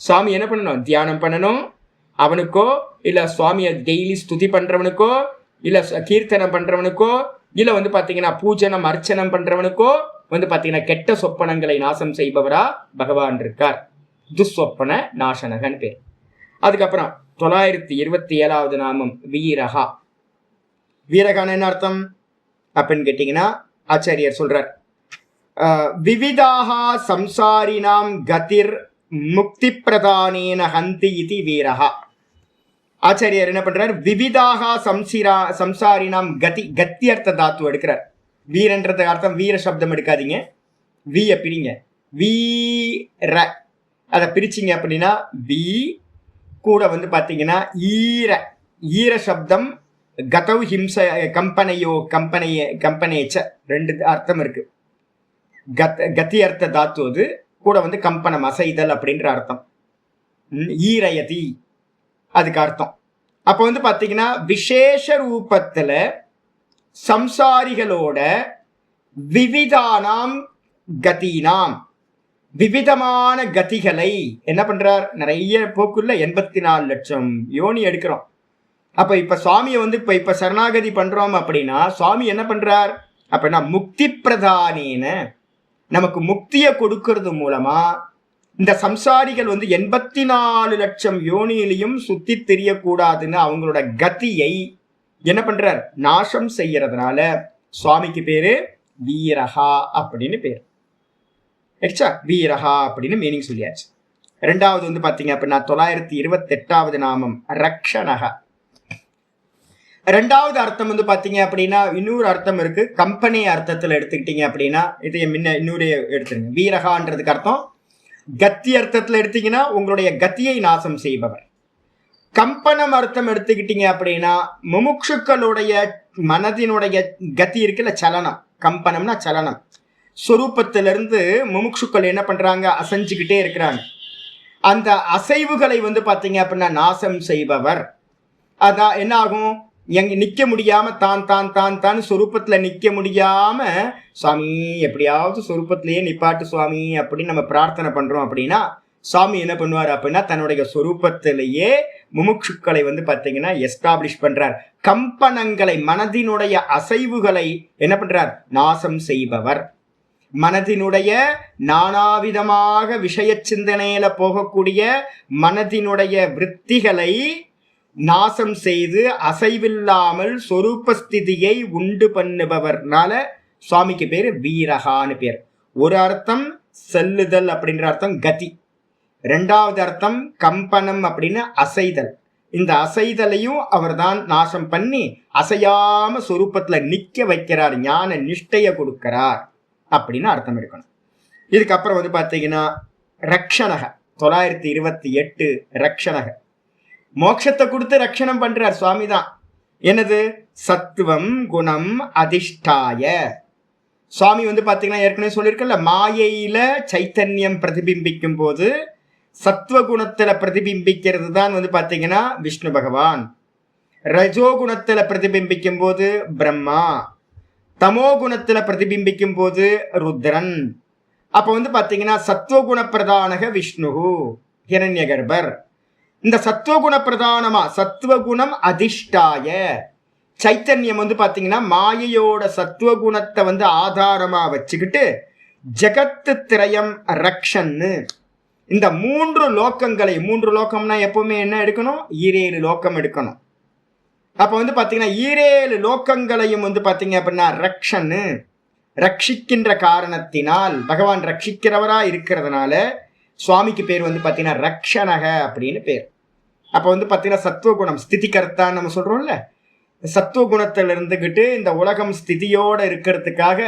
சுவாமி என்ன பண்ணணும், தியானம் பண்ணணும். அவனுக்கோ இல்ல சுவாமியை டெய்லி ஸ்துதி பண்றவனுக்கோ இல்ல கீர்த்தனம் பண்றவனுக்கோ இல்ல வந்து பாத்தீங்கன்னா பூஜனம் அர்ச்சனம் பண்றவனுக்கோ வந்து பாத்தீங்கன்னா கெட்ட சொப்பனங்களை நாசம் செய்பவரா பகவான் இருக்கார். துஸ்வப்பன நாசனகன் பேர். அதுக்கப்புறம் 927வது நாமம் வீரகா. வீரகான என்ன அர்த்தம் அப்படின்னு கேட்டீங்கன்னா ஆச்சாரியர் சொல்றார், விவிதாக சம்சாரினாம் கதிர் முக்தி பிரதானேன ஹந்தி இது வீரஹா. ஆச்சாரியர் என்ன பண்றார்? விவிதாக சம்சாரினாம் கதி, கத்தியர்த்த தாத்து எடுக்கிறார். வீரன்றது அர்த்தம் வீர சப்தம் எடுக்காதீங்க, வீய பிரிங்க, வீர அதை பிரிச்சிங்க அப்படின்னா வி கூட வந்து பார்த்தீங்கன்னா ஈர, ஈர சப்தம் கதவு ஹிம்ச கம்பனையோ கம்பனேச்ச ரெண்டு அர்த்தம் இருக்கு. கத்தி அர்த்த தாத்து அது கூட வந்து கம்பனம் அசைதல் அப்படின்ற அர்த்தம். ஈரயதி அதுக்கு அர்த்தம். அப்போ வந்து பார்த்தீங்கன்னா விசேஷ ரூபத்தில் சம்சாரிகளோட விவிதானாம் கதினாம், விவிதமான கதிகளை என்ன பண்றார்? நிறைய போக்குள்ள 84 லட்சம் யோனி எடுக்கிறோம். அப்ப இப்ப சுவாமியை வந்து இப்ப சரணாகதி பண்றோம் அப்படின்னா சுவாமி என்ன பண்றார் அப்படின்னா முக்தி பிரதானேன நமக்கு முக்தியை கொடுக்கறது மூலமா இந்த சம்சாரிகள் வந்து 84 லட்சம் யோனியிலையும் சுத்தி தெரியக்கூடாதுன்னு அவங்களோட கதியை என்ன பண்றார்? நாசம் செய்யறதுனால சுவாமிக்கு பேரு வீரஹா அப்படின்னு பேர். வீரஹா அப்படின்னு மீனிங் சொல்லியாச்சு. ரெண்டாவது வந்து பாத்தீங்க அப்படின்னா 928வது நாமம் ரக்ஷணக. ரெண்டாவது அர்த்தம் வந்து பாத்தீங்க அப்படின்னா இன்னொரு அர்த்தம் இருக்கு. கம்பெனி அர்த்தத்துல எடுத்துக்கிட்டீங்க அப்படின்னா இதை முன்ன இன்னொரு எடுத்துருங்க. வீரகான்றதுக்கு அர்த்தம் கத்தி அர்த்தத்துல எடுத்தீங்கன்னா உங்களுடைய கத்தியை நாசம் செய்பவர். கம்பனம் அர்த்தம் எடுத்துக்கிட்டீங்க அப்படின்னா முமுட்சுக்களுடைய மனதினுடைய கத்தி இருக்குல்ல, சலனம். கம்பனம்னா சலனம். சொரூபத்திலிருந்து முமுட்சுக்கள் என்ன பண்றாங்க? அசைஞ்சுக்கிட்டே இருக்கிறாங்க. அந்த அசைவுகளை வந்து பாத்தீங்க அப்படின்னா நாசம் செய்பவர். அதான் என்ன ஆகும்? எங்க நிக்க முடியாம தான் தான் தான் தான் சொரூபத்துல நிக்க முடியாம சுவாமி எப்படியாவது சொரூபத்திலேயே நிப்பாட்டு சுவாமி அப்படின்னு நம்ம பிரார்த்தனை பண்றோம் அப்படின்னா சுவாமி என்ன பண்ணுவார் அப்படின்னா தன்னுடைய சொரூபத்திலேயே முமுட்சுக்களை வந்து பாத்தீங்கன்னா எஸ்டாப்ளிஷ் பண்றார். கம்பனங்களை, மனதினுடைய அசைவுகளை என்ன பண்றார்? நாசம் செய்பவர். மனதினுடைய நானாவிதமாக விஷய சிந்தனையில போகக்கூடிய மனதினுடைய விருத்திகளை நாசம் செய்து அசைவில்லாமல் சொரூபஸ்திதியை உண்டு பண்ணுபவர்னால சுவாமிக்கு பேரு வீரகான்னு பேர். ஒரு அர்த்தம் செல்லுதல் அப்படின்ற அர்த்தம் கதி. ரெண்டாவது அர்த்தம் கம்பனம் அப்படின்னு அசைதல். இந்த அசைதலையும் அவர் தான் நாசம் பண்ணி அசையாம சொரூபத்துல நிக்க வைக்கிறார், ஞான நிஷ்டைய கொடுக்கிறார் அப்படின்னு அர்த்தம் எடுக்கணும். இதுக்கப்புறம் வந்து பாத்தீங்கன்னா ரக்ஷணக 928 ரக்ஷணக. மோட்சத்தை கொடுத்து ரட்சணம் பண்றார் சுவாமி தான். என்னது? சத்துவம் குணம் அதிஷ்டாய. சுவாமி வந்து பாத்தீங்கன்னா ஏற்கனவே சொல்லியிருக்கல, மாயையில சைத்தன்யம் பிரதிபிம்பிக்கும் போது சத்துவகுணத்துல பிரதிபிம்பிக்கிறது தான் வந்து பாத்தீங்கன்னா விஷ்ணு பகவான். ரஜோகுணத்துல பிரதிபிம்பிக்கும் போது பிரம்மா, தமோ குணத்துல பிரதிபிம்பிக்கும் போது ருத்ரன். அப்ப வந்து பாத்தீங்கன்னா சத்துவகுண பிரதானக விஷ்ணு ஹிரண்யகர்பர். இந்த சத்துவகுண பிரதானமா சத்துவகுணம் அதிஷ்டாய சைத்தன்யம் வந்து பாத்தீங்கன்னா மாயையோட சத்துவகுணத்தை வந்து ஆதாரமா வச்சுக்கிட்டு ஜெகத்து திரயம் ரக்ஷன்னு இந்த 3 லோக்கங்களை, 3 லோக்கம்னா எப்பவுமே என்ன எடுக்கணும்? 7 லோக்கம் எடுக்கணும். அப்ப வந்து பாத்தீங்கன்னா 7 லோக்கங்களையும் வந்து பாத்தீங்க அப்படின்னா ரக்ஷன்னு ரட்சிக்கின்ற காரணத்தினால் பகவான் ரட்சிக்கிறவரா இருக்கிறதுனால சுவாமிக்கு பேர் வந்து பாத்தீங்கன்னா ரக்ஷணக அப்படின்னு பேர். அப்ப வந்து பாத்தீங்கன்னா சத்துவகுணம் ஸ்திதிகர்த்தான்னு நம்ம சொல்றோம்ல, சத்துவகுணத்துல இருந்துகிட்டு இந்த உலகம் ஸ்திதியோட இருக்கிறதுக்காக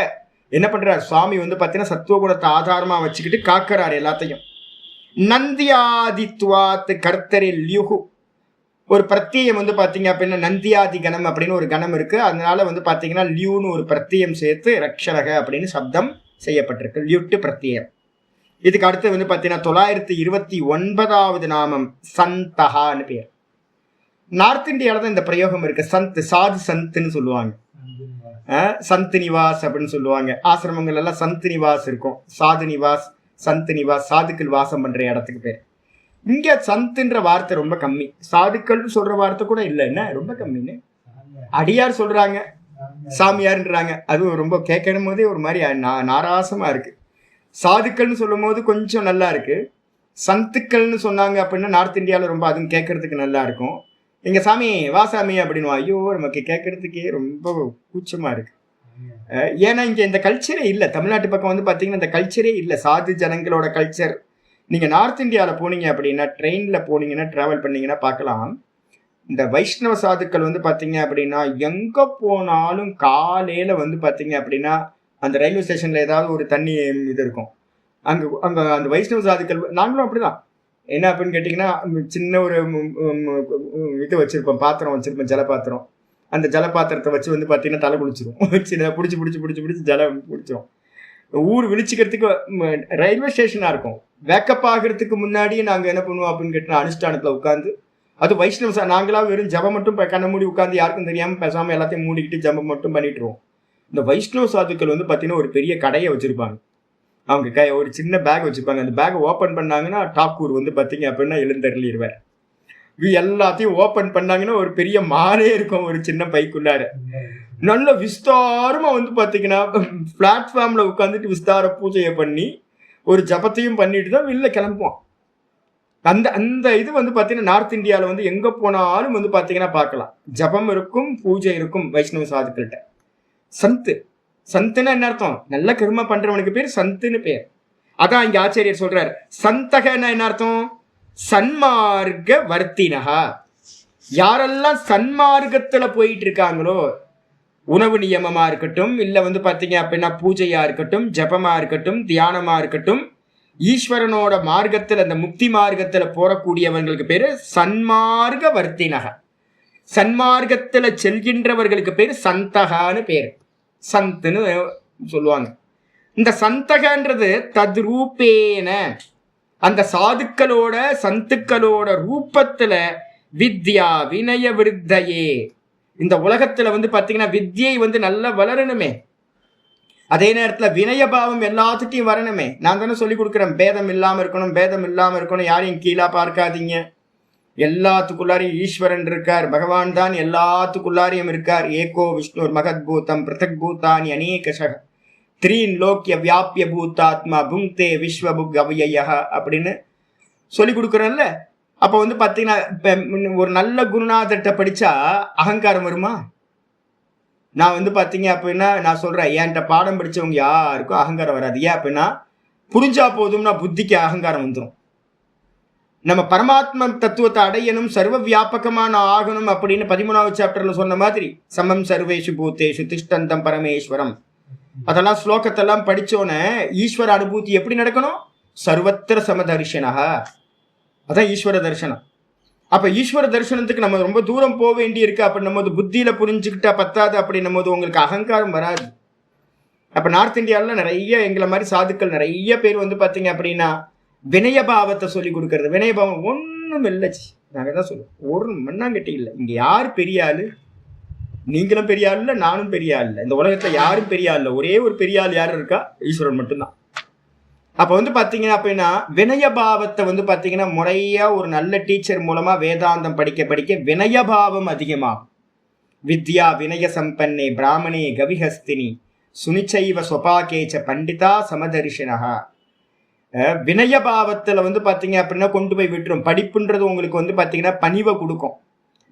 என்ன பண்றார் சுவாமி வந்து பாத்தீங்கன்னா சத்துவகுணத்தை ஆதாரமா வச்சுக்கிட்டு காக்கிறார் எல்லாத்தையும். நந்தியாதித்வாத் கர்த்தரில் லியுகு ஒரு பிரத்தியம் வந்து பாத்தீங்க அப்படின்னா நந்தியாதி கணம் அப்படின்னு ஒரு கணம் இருக்கு. அதனால வந்து பாத்தீங்கன்னா லியூன்னு ஒரு பிரத்தியம் சேர்த்து ரக்ஷணக அப்படின்னு சப்தம் செய்யப்பட்டிருக்கு. லியுட்டு பிரத்தியம். இதுக்கு அடுத்து வந்து பாத்தீங்கன்னா 929வது நாமம் சந்தகான்னு பேர். நார்த் இந்தியாவில தான் இந்த பிரயோகம் இருக்கு. சந்த், சாது சந்துன்னு சொல்லுவாங்க. சந்த் நிவாஸ் அப்படின்னு சொல்லுவாங்க. ஆசிரமங்கள் எல்லாம் சந்த் நிவாஸ் இருக்கும். சாது நிவாஸ், சந்த் நிவாஸ், சாதுக்கள் வாசம் பண்ற இடத்துக்கு பேர். இங்க சந்துன்ற வார்த்தை ரொம்ப கம்மி. சாதுக்கள் சொல்ற வார்த்தை கூட இல்லை, என்ன ரொம்ப கம்மின்னு. அடியார் சொல்றாங்க, சாமியார்ன்றாங்க. அதுவும் ரொம்ப கேட்கணும் போதே ஒரு மாதிரி நாராசமா இருக்கு. சாதுக்கள்னு சொல்லும் போது கொஞ்சம் நல்லா இருக்கு. சந்துக்கள்னு சொன்னாங்க அப்படின்னா நார்த் இந்தியாவில் ரொம்ப அதுவும் கேட்கறதுக்கு நல்லா இருக்கும். எங்க சாமி வாசாமி அப்படின்னு ஐயோ நமக்கு கேட்கறதுக்கே ரொம்ப கூச்சமா இருக்கு. ஏன்னா இங்க இந்த கல்ச்சரே இல்லை. தமிழ்நாட்டு பக்கம் வந்து பாத்தீங்கன்னா இந்த கல்ச்சரே இல்லை. சாது ஜனங்களோட கல்ச்சர். நீங்க நார்த் இந்தியாவில் போனீங்க அப்படின்னா, ட்ரெயின்ல போனீங்கன்னா, டிராவல் பண்ணீங்கன்னா பார்க்கலாம். இந்த வைஷ்ணவ சாதுக்கள் வந்து பாத்தீங்க அப்படின்னா எங்க போனாலும் காலையில வந்து பாத்தீங்க அப்படின்னா அந்த ரயில்வே ஸ்டேஷன்ல ஏதாவது ஒரு தண்ணி இது இருக்கும். அங்க அங்க அந்த வைஷ்ணவ சாதுக்கள், நாங்களும் அப்படிதான். என்ன அப்படின்னு கேட்டீங்கன்னா, சின்ன ஒரு இது வச்சிருப்போம், பாத்திரம் வச்சிருப்போம், ஜலபாத்திரம். அந்த ஜலபாத்திரத்தை வச்சு வந்து பாத்தீங்கன்னா தலை குளிச்சிரும். சின்ன பிடிச்சி ஜலம் குடிச்சிரும். ஊர் விழிச்சிக்கிறதுக்கு ரயில்வே ஸ்டேஷனா இருக்கும். வேக்கப் ஆகிறதுக்கு முன்னாடியே நாங்க என்ன பண்ணுவோம் அப்படின்னு கேட்டோம்னா, அனுஷ்டானத்துல உட்காந்து, அது வைஷ்ணவ நாங்களா வெறும் ஜபம் மட்டும் கண்ண மூடி உட்காந்து யாருக்கும் தெரியாம பேசாம எல்லாத்தையும் மூடிக்கிட்டு ஜபம் மட்டும் பண்ணிட்டுருவோம். இந்த வைஷ்ணவ சாதுக்கள் வந்து பாத்தீங்கன்னா ஒரு பெரிய கடையை வச்சிருப்பாங்க. அவங்க ஒரு சின்ன பேக் வச்சிருப்பாங்க. அந்த பேக் ஓபன் பண்ணாங்கன்னா டாக்கூர் வந்து பாத்தீங்க அப்படின்னா எழுந்தருளிடுவார். எல்லாத்தையும் ஓபன் பண்ணாங்கன்னா ஒரு பெரிய மாலே இருக்கும் ஒரு சின்ன பைக்குள்ளார. நல்ல விஸ்தாரமா வந்து பாத்தீங்கன்னா பிளாட்ஃபார்ம்ல உட்காந்துட்டு விஸ்தார பூஜையை பண்ணி ஒரு ஜபத்தையும் பண்ணிட்டு தான் வெளில கிளம்புவோம். அந்த அந்த இது வந்து பாத்தீங்கன்னா நார்த் இந்தியாவில் வந்து எங்க போனாலும் வந்து பாத்தீங்கன்னா பார்க்கலாம். ஜபம் இருக்கும், பூஜை இருக்கும் வைஷ்ணவ சாதுக்கள்கிட்ட. சந்துன்னா என்ன அர்த்தம்? நல்ல கர்ம பண்றவனுக்கு பேர் சந்துன்னு பேர். அதான் இங்க ஆச்சாரியர் சொல்றாரு. சந்தகன்னா என்ன அர்த்தம்? சன்மார்க்க வர்த்தினகா. யாரெல்லாம் சன்மார்க்கத்துல போயிட்டு இருக்காங்களோ, உணவு நியமமா இருக்கட்டும், இல்ல வந்து பாத்தீங்க அப்படின்னா பூஜையா இருக்கட்டும், ஜபமா இருக்கட்டும், தியானமா இருக்கட்டும், ஈஸ்வரனோட மார்க்கத்துல அந்த முக்தி மார்க்கத்துல போறக்கூடியவங்களுக்கு பேரு சன்மார்க்க வர்த்தினக. சன்மார்க்கத்துல செல்கின்றவர்களுக்கு பேரு சந்தகான்னு பேரு. சந்துன்னு சொல்லுவாங்க. இந்த சந்தகன்றது தத்ரூபேன, அந்த சாதுக்களோட சந்துக்களோட ரூபத்துல வித்யா வினய விருத்தையே. இந்த உலகத்துல வந்து பாத்தீங்கன்னா வித்யை வந்து நல்லா வளரணுமே, அதே நேரத்துல வினயபாவம் எல்லாத்துட்டையும் வரணுமே. நான் தானே சொல்லி கொடுக்குறேன், பேதம் இல்லாம இருக்கணும், பேதம் இல்லாம இருக்கணும், யாரையும் கீழா பார்க்காதீங்க. எல்லாத்துக்குள்ளாரையும் ஈஸ்வரன் இருக்கார், பகவான் தான் எல்லாத்துக்குள்ளாரையும் இருக்கார். ஏகோ விஷ்ணுர் மகத் பூதம் பிரதக் பூதானி அநேகஷக த்ரீன் லோக்கிய வியாபிய பூத்தாத்மா புங்தே விஸ்வபுக் அவ்யய அப்படின்னு சொல்லி கொடுக்குறேன்ல. அப்போ வந்து பார்த்தீங்கன்னா ஒரு நல்ல குருநாதர்கிட்ட படித்தா அகங்காரம் வருமா? நான் வந்து பார்த்தீங்க அப்படின்னா நான் சொல்கிறேன், என்கிட்ட பாடம் படித்தவங்க யாருக்கும் அகங்காரம் வராது. ஏன் அப்படின்னா புரிஞ்சா போதும்னா புத்திக்கு அகங்காரம் வந்துடும். நம்ம பரமாத்ம தத்துவத்தை அடையணும், சர்வ வியாபகமான ஆகணும் அப்படின்னு 13வது சாப்டர்ல சொன்ன மாதிரி சமம் சர்வேஷு பூத்தேஷு திஷ்டந்தம் பரமேஸ்வரம், அதெல்லாம் ஸ்லோகத்தெல்லாம் படிச்சோன்னே ஈஸ்வர அனுபூதி எப்படி நடக்கணும்? சர்வத்திர சமதர்ஷனஹா, அதான் ஈஸ்வர தரிசனம். அப்ப ஈஸ்வர தரிசனத்துக்கு நம்ம ரொம்ப தூரம் போக வேண்டி இருக்கு. அப்ப நம்ம புத்தியில புரிஞ்சுக்கிட்டா பத்தாது. அப்படின்னும் போது உங்களுக்கு அகங்காரம் வராது. அப்ப நார்த் இந்தியாவில் நிறைய எங்களை மாதிரி சாதுக்கள் நிறைய பேர் வந்து பாத்தீங்க அப்படின்னா வினயபாவத்தை சொல்லி கொடுக்கறது. வினயபாவம் ஒன்றும் இல்லைச்சு, நாங்கள் தான் சொல்லுவோம், ஒரு மண்ணாங்கட்டி இல்லை. இங்கே யார் பெரிய ஆளு? நீங்களும் பெரிய ஆள் இல்லை, நானும் பெரிய ஆள் இல்லை. இந்த உலகத்தில் யாரும் பெரிய ஆள் இல்லை. ஒரே ஒரு பெரிய ஆள் யாரும் இருக்கா? ஈஸ்வரன் மட்டும்தான். அப்போ வந்து பார்த்தீங்கன்னா அப்படின்னா வினயபாவத்தை வந்து பார்த்தீங்கன்னா முறையாக ஒரு நல்ல டீச்சர் மூலமாக வேதாந்தம் படிக்க படிக்க வினயபாவம் அதிகமாகும். வித்யா வினய சம்பன்னே பிராமணே கவிஹஸ்தினி சுனிச்சைவ சொபாகேச்ச பண்டிதா சமதர்ஷினஹா. வினயபாவத்தில் வந்து பார்த்தீங்க அப்படின்னா கொண்டு போய் விட்டுரும். படிப்புன்றது உங்களுக்கு வந்து பார்த்தீங்கன்னா பணிவை கொடுக்கும்.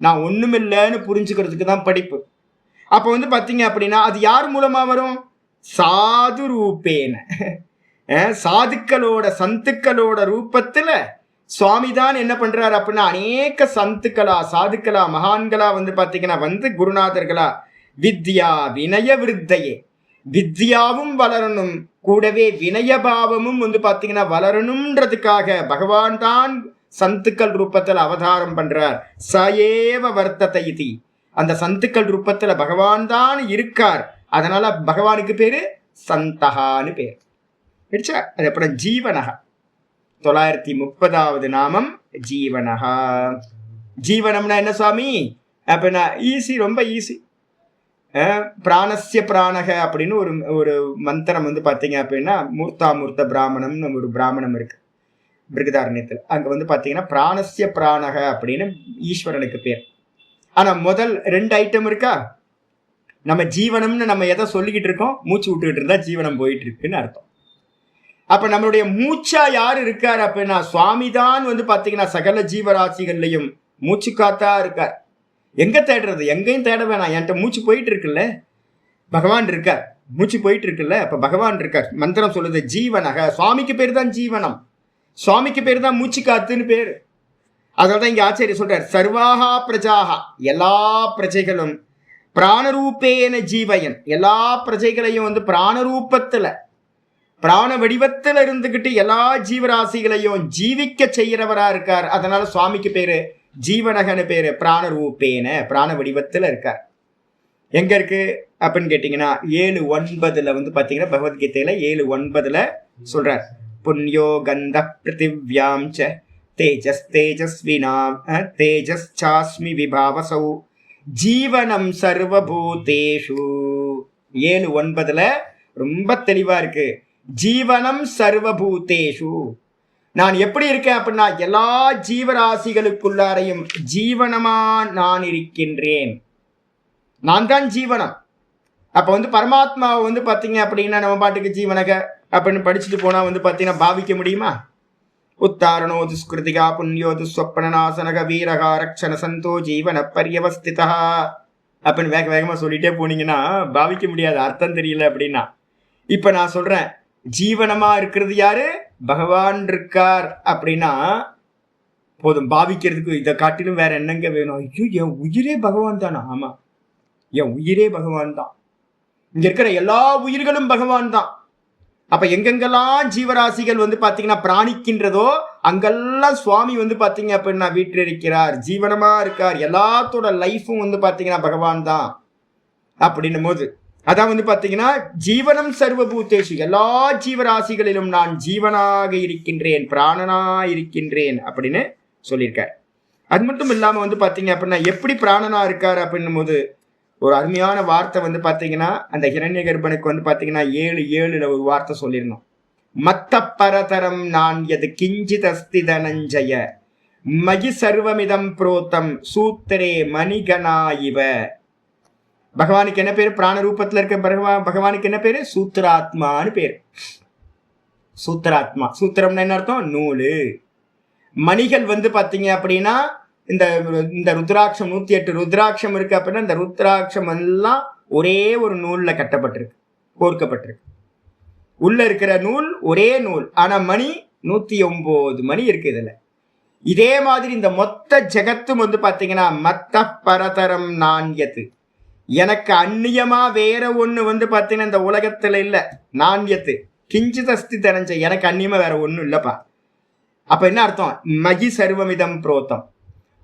நான் ஒன்றுமில்லைன்னு புரிஞ்சுக்கிறதுக்கு தான் படிப்பு. அப்போ வந்து பார்த்தீங்க அப்படின்னா அது யார் மூலமாக வரும்? சாது ரூபேன, சாதுக்களோட சந்துக்களோட ரூபத்தில் சுவாமி தான் என்ன பண்ணுறாரு அப்படின்னா அநேக சந்துக்களா சாதுக்களா மகான்களா வந்து பார்த்தீங்கன்னா வந்து குருநாதர்களா வித்யா வினய விருத்தையே, வித்யாவும் வளரணும், கூடவே வினயபாவமும் வந்து பார்த்தீங்கன்னா வளரணும்ன்றதுக்காக பகவான் தான் சந்துக்கள் ரூபத்தில் அவதாரம் பண்றார். சயேவ வர்த்ததை இது, அந்த சந்துக்கள் ரூபத்துல பகவான் தான் இருக்கார். அதனால பகவானுக்கு பேரு சந்தகான்னு பேர். அது அப்புறம் ஜீவனகா, 930வது நாமம் ஜீவனகா. ஜீவனம்னா என்ன சுவாமி அப்படின்னா ஈஸி, ரொம்ப ஈஸி. பிராணஸ்ய பிராணக அப்படின்னு ஒரு மந்திரம் வந்து பார்த்தீங்க அப்படின்னா மூர்த்தாமூர்த்த பிராமணம்னு ஒரு பிராமணம் இருக்கு பிருகதாரண்யத்தில். அங்கே வந்து பார்த்தீங்கன்னா பிராணஸ்ய பிராணக அப்படின்னு ஈஸ்வரனுக்கு பேர். ஆனால் முதல் 2 ஐட்டம் இருக்கா? நம்ம ஜீவனம்னு நம்ம எதை சொல்லிக்கிட்டு இருக்கோம்? மூச்சு விட்டுக்கிட்டு இருந்தா ஜீவனம் போயிட்டு இருக்குன்னு அர்த்தம். அப்போ நம்மளுடைய மூச்சா யார் இருக்கார் அப்படின்னா சுவாமி தான் வந்து பார்த்தீங்கன்னா சகல ஜீவராசிகள்லையும் மூச்சு காத்தா இருக்கார். எங்க தேடுறது? எங்கேயும் தேட வேணாம், என்கிட்ட மூச்சு போயிட்டு இருக்குல்ல, பகவான் இருக்கார். மூச்சு போயிட்டு இருக்குல்ல, அப்ப பகவான் இருக்கார். மந்திரம் சொல்லுது ஜீவனக, சுவாமிக்கு பேர் தான் ஜீவனம், சுவாமிக்கு பேர் தான் மூச்சு காத்துன்னு பேரு. அதனால்தான் இங்க ஆச்சாரியர் சொல்றார், சர்வாகா பிரஜாகா, எல்லா பிரஜைகளும் பிராணரூபேன ஜீவயன், எல்லா பிரஜைகளையும் வந்து பிராணரூபத்துல பிராண வடிவத்துல இருந்துகிட்டு எல்லா ஜீவராசிகளையும் ஜீவிக்க செய்யறவரா இருக்கார். அதனால சுவாமிக்கு பேரு ஜீவனகன்னு பேரு, பிராணரூபேன, பிராண வடிவத்துல இருக்கார். எங்க இருக்கு அப்படின்னு கேட்டீங்கன்னா 7:9 வந்து பாத்தீங்கன்னா பகவத்கீதையில 7:9 சொல்றார், புண்ணியோ கந்த பிருத்திவ்யாம் ச தேஜஸ் தேஜஸ்வினாம் தேஜஸ் சாஸ்மி விபாவசௌ ஜீவனம் சர்வபூதேஷு. 7:9 ரொம்ப தெளிவா இருக்கு. ஜீவனம் சர்வபூதேஷு, நான் எப்படி இருக்கேன் அப்படின்னா எல்லா ஜீவராசிகளுக்குள்ளாரையும் ஜீவனமா நான் இருக்கின்றேன். நான் தான் ஜீவனம். அப்ப வந்து பரமாத்மாவை வந்து பாத்தீங்க அப்படின்னா நம்ம பாட்டுக்கு ஜீவனக அப்படின்னு படிச்சுட்டு போனா வந்து பாத்தீங்கன்னா பாவிக்க முடியுமா? உத்தாரணோ துஷ்கிருதிகா புண்ணியோ துஸ்வப்னநாசனக வீரகா ரக்ஷண சந்தோ ஜீவன பரியவஸ்திதா அப்படின்னு வேக வேகமா சொல்லிட்டே போனீங்கன்னா பாவிக்க முடியாது, அர்த்தம் தெரியல அப்படின்னா. இப்ப நான் சொல்றேன், ஜீவனமா இருக்கிறது யாரு? பகவான் இருக்கார் அப்படின்னா போதும். பாவிக்கிறதுக்கு இதை காட்டிலும் வேற என்னங்க வேணும்? ஐயோ, என் உயிரே பகவான் தானா? ஆமா, என் உயிரே பகவான் தான். இங்க இருக்கிற எல்லா உயிர்களும் பகவான் தான். அப்ப எங்கெங்கெல்லாம் ஜீவராசிகள் வந்து பாத்தீங்கன்னா பிராணிக்கின்றதோ அங்கெல்லாம் சுவாமி வந்து பாத்தீங்க அப்படின்னா வீற்றிருக்கிறார், ஜீவனமா இருக்கார். எல்லாத்தோட லைஃபும் வந்து பாத்தீங்கன்னா பகவான் தான். அப்படின்னும் போது அதான் வந்து பாத்தீங்கன்னா ஜீவனம் சர்வபூதேஷு, எல்லா ஜீவராசிகளிலும் நான் ஜீவனாக இருக்கின்றேன், பிராணனா இருக்கின்றேன் அப்படின்னு சொல்லியிருக்கார். அது மட்டும் இல்லாம வந்து பாத்தீங்க அப்படின்னா எப்படி பிராணனா இருக்காரு அப்படின்னும் போது ஒரு அருமையான வார்த்தை வந்து பாத்தீங்கன்னா அந்த ஹிரண்ய கர்ப்பனுக்கு வந்து பாத்தீங்கன்னா 7:7 ஒரு வார்த்தை சொல்லிடணும். மத்த பரதரம் நான் எது கிஞ்சித் அஸ்தி தனஞ்சய மகி சர்வமிதம் புரோத்தம் சூத்திரே மணிகனா இவ. பகவானுக்கு என்ன பேரு? பிராண ரூபத்துல இருக்க பகவானுக்கு என்ன பேரு? சூத்திராத்மான்னு பேரு. சூத்திராத்மா, சூத்திரம்னு என்ன அர்த்தம்? நூலு. மணிகள் வந்து பாத்தீங்க அப்படின்னா இந்த ருத்ராட்சம் 108 ருத்ராட்சம் இருக்கு அப்படின்னா இந்த ருத்ராட்சம் எல்லாம் ஒரே ஒரு நூல்ல கட்டப்பட்டிருக்கு, கோர்க்கப்பட்டிருக்கு. உள்ள இருக்கிற நூல் ஒரே நூல், ஆனா மணி 109 மணி இருக்கு இதுல. இதே மாதிரி இந்த மொத்த ஜெகத்தும் வந்து பாத்தீங்கன்னா மத்த பரதரம் நான்யத்து, எனக்கு அந்நியமா வேற ஒண்ணு வந்து பாத்தீங்கன்னா இந்த உலகத்துல இல்ல. நான்யத்து கிஞ்சித் அஸ்தி தனஞ்ச, எனக்கு அந்நியமா வேற ஒண்ணும் இல்லப்பா. அப்ப என்ன அர்த்தம்? மகி சர்வமிதம் புரோத்தம்,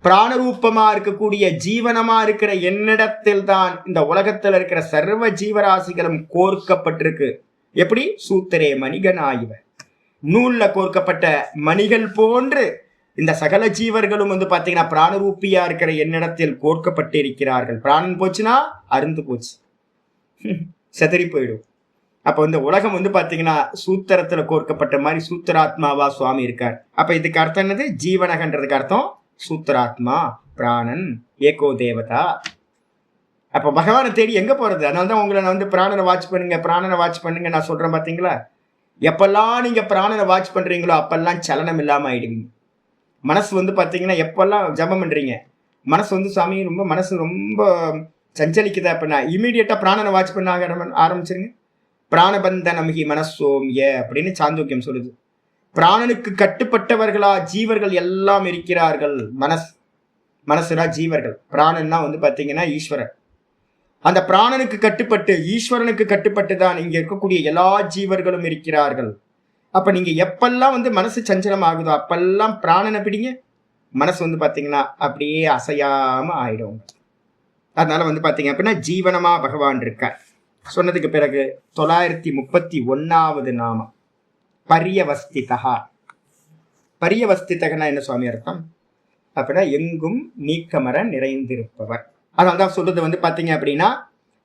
பிராணரூபமா இருக்கக்கூடிய ஜீவனமா இருக்கிற என்னிடத்தில் தான் இந்த உலகத்தில் இருக்கிற சர்வ ஜீவராசிகளும் கோர்க்கப்பட்டிருக்கு. எப்படி? சூத்திரே மணிகனாயிவ, நூல்ல கோர்க்கப்பட்ட மணிகள் போன்று இந்த சகல ஜீவர்களும் வந்து பாத்தீங்கன்னா பிராணரூபியா இருக்கிற என்னிடத்தில் கோர்க்கப்பட்டு இருக்கிறார்கள். பிராணன் போச்சுன்னா அருந்து போச்சு, செதறி போயிடும். அப்ப இந்த உலகம் வந்து பாத்தீங்கன்னா சூத்திரத்துல கோர்க்கப்பட்ட மாதிரி சூத்திராத்மாவா சுவாமி இருக்கார். அப்ப இதுக்கு அர்த்தம் என்னது? ஜீவனகன்றதுக்கு அர்த்தம் சூத்திராத்மா, பிராணன், ஏகோ தேவதா. அப்ப பகவானை தேடி எங்க போறது? அதனாலதான் உங்களை நான் வந்து பிராணனை வாட்ச் பண்ணுங்க, பிராணனை வாட்ச் பண்ணுங்க நான் சொல்றேன். பாத்தீங்களா, எப்பெல்லாம் நீங்க பிராணனை வாட்ச் பண்றீங்களோ அப்பெல்லாம் சலனம் இல்லாம ஆயிடுவீங்க. மனசு வந்து பாத்தீங்கன்னா எப்பெல்லாம் ஜபம் பண்றீங்க, மனசு வந்து சாமி மனசு ரொம்ப சஞ்சலிக்குதா அப்படின்னா இமீடியட்டா பிராணனை வாட்ச் பண்ண ஆரம்பிச்சிருங்க. பிராணபந்தனமிகி மனசோமிய அப்படின்னு சாந்தோக்கியம் சொல்லுது. பிராணனுக்கு கட்டுப்பட்டவர்களா ஜீவர்கள் எல்லாம் இருக்கிறார்கள். மனசுனா ஜீவர்கள், பிராணன்னா வந்து பாத்தீங்கன்னா ஈஸ்வரன். அந்த பிராணனுக்கு கட்டுப்பட்டு ஈஸ்வரனுக்கு கட்டுப்பட்டு தான் இங்க இருக்கக்கூடிய எல்லா ஜீவர்களும் இருக்கிறார்கள். அப்ப நீங்க எப்பெல்லாம் வந்து மனசு சஞ்சலம் ஆகுதோ அப்பெல்லாம் பிராணனை பிடிங்க, மனசு வந்து பாத்தீங்கன்னா அப்படியே அசையாம ஆயிடும். அதனால வந்து பாத்தீங்க அப்படின்னா ஜீவனமா பகவான் இருக்கார். சொன்னதுக்கு பிறகு 931வது நாமம் பரியவஸ்திதா. பரியவஸ்திதகனா என்ன சுவாமி அர்த்தம் அப்படின்னா எங்கும் நீக்கமர நிறைந்திருப்பவர். அதனால்தான் சொல்றது வந்து பாத்தீங்க அப்படின்னா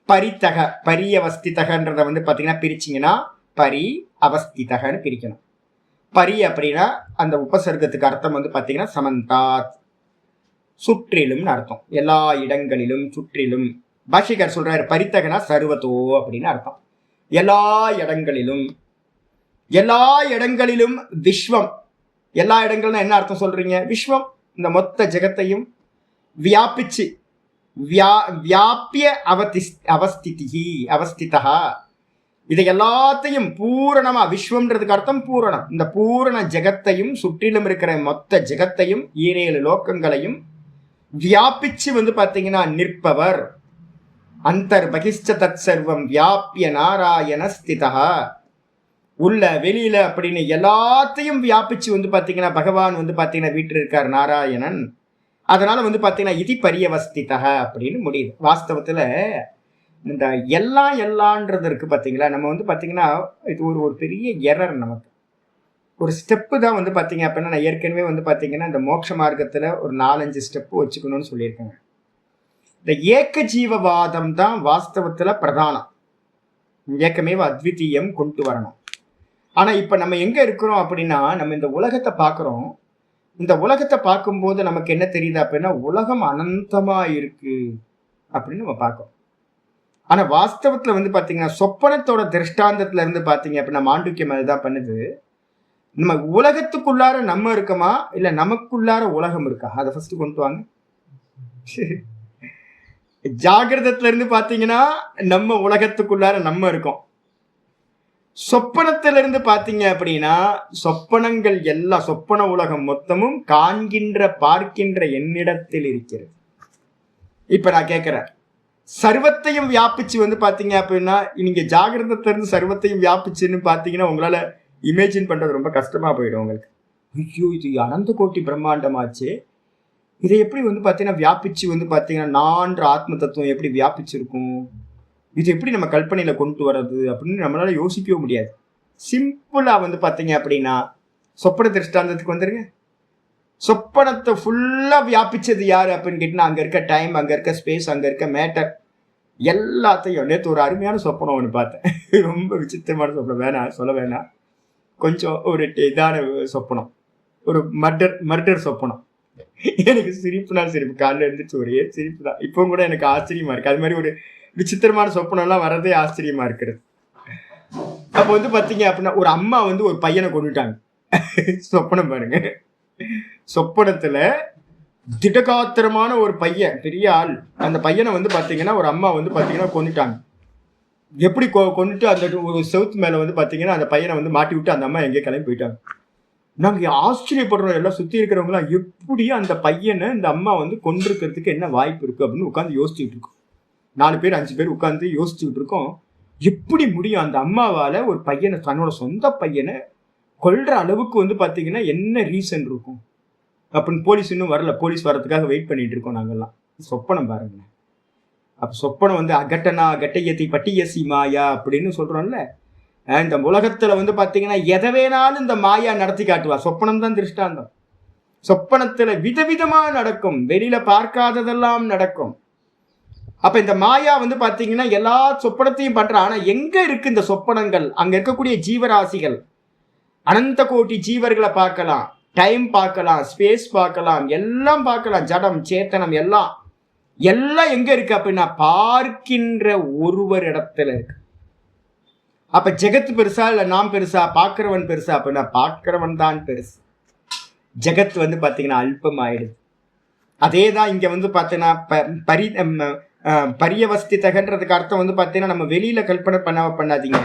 பரித்தக, பரியவஸ்திதகன்றத வந்து பாத்தீங்கன்னா பிரிச்சிங்கன்னா பரி அவஸ்திதகன்னு பிரிக்கணும். பரி அப்படின்னா அந்த உபசர்க்கத்துக்கு அர்த்தம் வந்து பாத்தீங்கன்னா சமந்தாத், சுற்றிலும் அர்த்தம், எல்லா இடங்களிலும் சுற்றிலும். பாஷிகர் சொல்றாரு பரித்தகனா சர்வத்தோ அப்படின்னு அர்த்தம், எல்லா இடங்களிலும். எல்லா இடங்களிலும் விஸ்வம், எல்லா இடங்கள்னா என்ன அர்த்தம் சொல்றீங்க? விஸ்வம் இந்த மொத்த ஜெகத்தையும் வியாபிச்சு வியாபிய அவஸ்திதா, இதை எல்லாத்தையும் பூரணமா, விஸ்வம்ன்றதுக்கு அர்த்தம் பூரணம், இந்த பூரண ஜெகத்தையும் சுற்றிலும் இருக்கிற மொத்த ஜெகத்தையும் 7 லோகங்களையும் வியாபிச்சு பாத்தீங்கன்னா நிற்பவர். அந்தர் பகிஷ்ட தத் சர்வம் வியாபிய நாராயண ஸ்திதா. உள்ள வெளியில அப்படின்னு எல்லாத்தையும் வியாபிச்சு பாத்தீங்கன்னா பகவான் பாத்தீங்கன்னா வீட்டில் இருக்கார் நாராயணன். அதனால பாத்தீங்கன்னா இது பரியவஸ்திதா அப்படின்னு முடியுது. வாஸ்தவத்துல இந்த எல்லான்றது இருக்கு பாத்தீங்களா, நம்ம பாத்தீங்கன்னா இது ஒரு பெரிய எரர். நமக்கு ஒரு ஸ்டெப்பு தான் பாத்தீங்க அப்படின்னா, நான் ஏற்கனவே பாத்தீங்கன்னா இந்த மோட்ச மார்க்கத்துல ஒரு 4-5 ஸ்டெப்பு வச்சுக்கணும்னு சொல்லியிருக்கேங்க. இந்த ஏக்க ஜீவவாதம் தான் வாஸ்தவத்துல பிரதானம். ஏக்கமேவ அத்விதீயம் கொண்டு வரணும். ஆனா இப்ப நம்ம எங்க இருக்கிறோம் அப்படின்னா, நம்ம இந்த உலகத்தை பார்க்கிறோம். இந்த உலகத்தை பார்க்கும்போது நமக்கு என்ன தெரியுது அப்படின்னா, உலகம் அனந்தமா இருக்கு அப்படின்னு நம்ம பார்க்கறோம். ஆனா வாஸ்தவத்துல பாத்தீங்கன்னா சொப்பனத்தோட திருஷ்டாந்தத்துல இருந்து பாத்தீங்க அப்படின்னா மாண்டூக்கியம் அதுதான் பண்ணுது. நம்ம உலகத்துக்குள்ளார நம்ம இருக்கமா இல்ல நமக்குள்ளார உலகம் இருக்கா, அதை ஃபர்ஸ்ட் கொண்டு வாங்க. ஜாகிரதத்துல இருந்து பாத்தீங்கன்னா நம்ம உலகத்துக்குள்ளார நம்ம இருக்கோம். சொப்பனத்துல இருந்து பாத்தீங்க அப்படின்னா சொப்பனங்கள் எல்லாம், சொப்பன உலகம் மொத்தமும் காண்கின்ற பார்க்கின்ற என்னிடத்தில் இருக்கிறது. இப்ப நான் கேட்கிறேன், சர்வத்தையும் வியாபிச்சு பாத்தீங்க அப்படின்னா, நீங்க ஜாகிரதத்துல இருந்து சர்வத்தையும் வியாபிச்சுன்னு பாத்தீங்கன்னா உங்களால இமேஜின் பண்றது ரொம்ப கஷ்டமா போயிடும் உங்களுக்கு. ஐயோ, இது அனந்த கோட்டி பிரம்மாண்டமாச்சு, இதை எப்படி பாத்தீங்கன்னா வியாபிச்சு பாத்தீங்கன்னா நான்ற ஆத்ம தத்துவம் எப்படி வியாபிச்சிருக்கும், இது எப்படி நம்ம கல்பனையில கொண்டு வர்றது அப்படின்னு நம்மளால யோசிக்கவே முடியாது. சிம்பிளா பாத்தீங்க அப்படின்னா சொப்பன திருஷ்டாந்தத்துக்கு வந்துருங்க. சொப்பனத்தை ஃபுல்லா வியாபிச்சது யாரு அப்படின்னு கேட்டீங்கன்னா, அங்க இருக்க டைம், அங்க இருக்க ஸ்பேஸ், அங்க இருக்க மேட்டர் எல்லாத்தையும். நேற்று ஒரு அருமையான சொப்பனம் ஒன்று பார்த்தேன், ரொம்ப விசித்திரமான சொப்பனம், வேணாம் சொல்ல வேணாம், கொஞ்சம் ஒரு இதான சொப்பனம், ஒரு மர்டர் சொப்பனம். எனக்கு சிரிப்புனாலும் சிரிப்பு, காலையில் இருந்துச்சு ஒரே சிரிப்பு தான். இப்போ கூட எனக்கு ஆச்சரியமா இருக்கு. அது மாதிரி ஒரு விசித்திரமான சொப்பனம்லாம் வர்றதே ஆச்சரியமா இருக்கிறது. அப்போ பாத்தீங்க அப்படின்னா ஒரு அம்மா ஒரு பையனை கொண்டுட்டாங்க. சொப்பனம் பாருங்க, சொப்பனத்துல திடகாத்திரமான ஒரு பையன், பெரிய ஆள், அந்த பையனை பாத்தீங்கன்னா ஒரு அம்மா பாத்தீங்கன்னா கொண்டுட்டாங்க. எப்படி கொண்டுட்டு அந்த ஒரு செவுத்து மேல பாத்தீங்கன்னா அந்த பையனை மாட்டி விட்டு அந்த அம்மா எங்கேயே கிளம்பி போயிட்டாங்க. நாங்க ஆச்சரியப்படுறோம், எல்லாம் சுத்தி இருக்கிறவங்களாம், எப்படி அந்த பையனை இந்த அம்மா கொண்டிருக்கிறதுக்கு என்ன வாய்ப்பு இருக்கு அப்படின்னு உட்காந்து யோசிச்சுட்டு இருக்கோம். 4 பேர் 5 பேர் உட்காந்து யோசிச்சுட்டு இருக்கோம். எப்படி முடியும் அந்த அம்மாவால ஒரு பையனை, தன்னோட சொந்த பையனை கொல்ற அளவுக்கு பாத்தீங்கன்னா என்ன ரீசன் இருக்கும் அப்படின்னு. போலீஸ் இன்னும் வரல, போலீஸ் வர்றதுக்காக வெயிட் பண்ணிட்டு இருக்கோம் நாங்கெல்லாம். சொப்பனம் பாருங்க. அப்ப சொப்பனம் அகட்டனா கட்டையத்தி பட்டியசி மாயா அப்படின்னு சொல்றோம்ல. இந்த உலகத்துல பாத்தீங்கன்னா எதை வேணாலும் இந்த மாயா நடத்தி காட்டுவா. சொப்பனம் தான் திருஷ்டாந்தம். சொப்பனத்துல விதவிதமா நடக்கும், வெளியில பார்க்காததெல்லாம் நடக்கும். அப்ப இந்த மாயா பாத்தீங்கன்னா எல்லா சொப்பனத்தையும் பண்ற. ஆனா எங்க இருக்கு இந்த சொப்பனங்கள்? அங்க இருக்கக்கூடிய ஜீவராசிகள், அனந்த கோட்டி ஜீவர்களை பார்க்கலாம், டைம் பார்க்கலாம், ஸ்பேஸ் பார்க்கலாம், எல்லாம் பார்க்கலாம், ஜடம் சேத்தனம் எல்லாம் எங்க இருக்கு அப்படின்னா பார்க்கின்ற ஒருவர் இடத்துல இருக்கு. அப்ப ஜெகத் பெருசா இல்ல நாம் பெருசா, பார்க்கிறவன் பெருசா அப்படின்னா பார்க்கிறவன் தான் பெருசு. ஜெகத் பாத்தீங்கன்னா அல்பம் ஆயிடுது. அதேதான் இங்க பாத்தீங்கன்னா பரியவஸ்திதகன்றதுக்கு அர்த்தம் பாத்தீங்கன்னா நம்ம வெளியில கல்பனை பண்ணாதீங்க.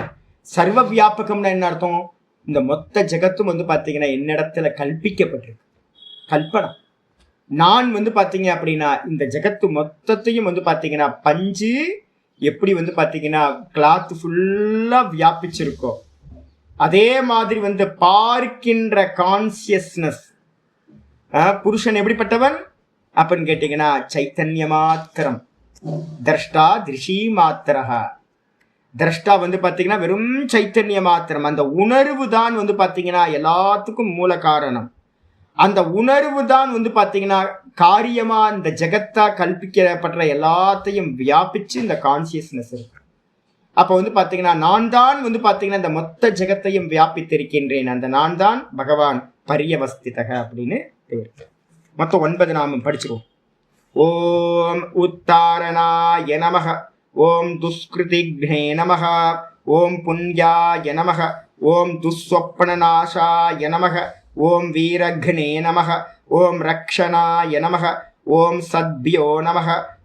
சர்வ வியாபகம்னா என்ன அர்த்தம்? இந்த மொத்த ஜெகத்தும் பாத்தீங்கன்னா என்னிடத்துல கல்பிக்கப்பட்டிருக்கு. கல்பனா நான் பாத்தீங்க அப்படின்னா இந்த ஜெகத்து மொத்தத்தையும் பாத்தீங்கன்னா பஞ்சு எப்படி பாத்தீங்கன்னா கிளாத் ஃபுல்லா வியாபிச்சிருக்கோம், அதே மாதிரி பார்க்கின்ற கான்சியஸ்னஸ். புருஷன் எப்படிப்பட்டவன் அப்படின்னு கேட்டீங்கன்னா சைத்தன்ய மாத்திரம், திரஷ்டா திருஷி மாத்திரஹா. திரஷ்டா பாத்தீங்கன்னா வெறும் சைத்தன்ய மாத்திரம். அந்த உணர்வு தான் பாத்தீங்கன்னா எல்லாத்துக்கும் மூல காரணம். அந்த உணர்வு தான் பாத்தீங்கன்னா காரியமா இந்த ஜெகத்தா கல்பிக்கப்பட்ட எல்லாத்தையும் வியாபிச்சு இந்த கான்சியஸ்னஸ் இருக்கு. அப்ப பாத்தீங்கன்னா நான் தான் பாத்தீங்கன்னா இந்த மொத்த ஜெகத்தையும் வியாபித்திருக்கின்றேன். அந்த நான் தான் பகவான் பரியவஸ்திதக அப்படின்னு பேர். மொத்தம் 9 நாமம் படிச்சிருவோம். ஓம் உத்தாரணாய நமஹ, ஓம் துஷ்கிருதிக்னே நமஹ, ஓம் புண்யாய நமஹ, ஓம் துஸ்வப்னநாசாய நமஹ, ஓம் வீரக்னே நமஹ, ஓம் ரக்ஷணாய நமஹ, ஓம் சத்பியோ நமஹ,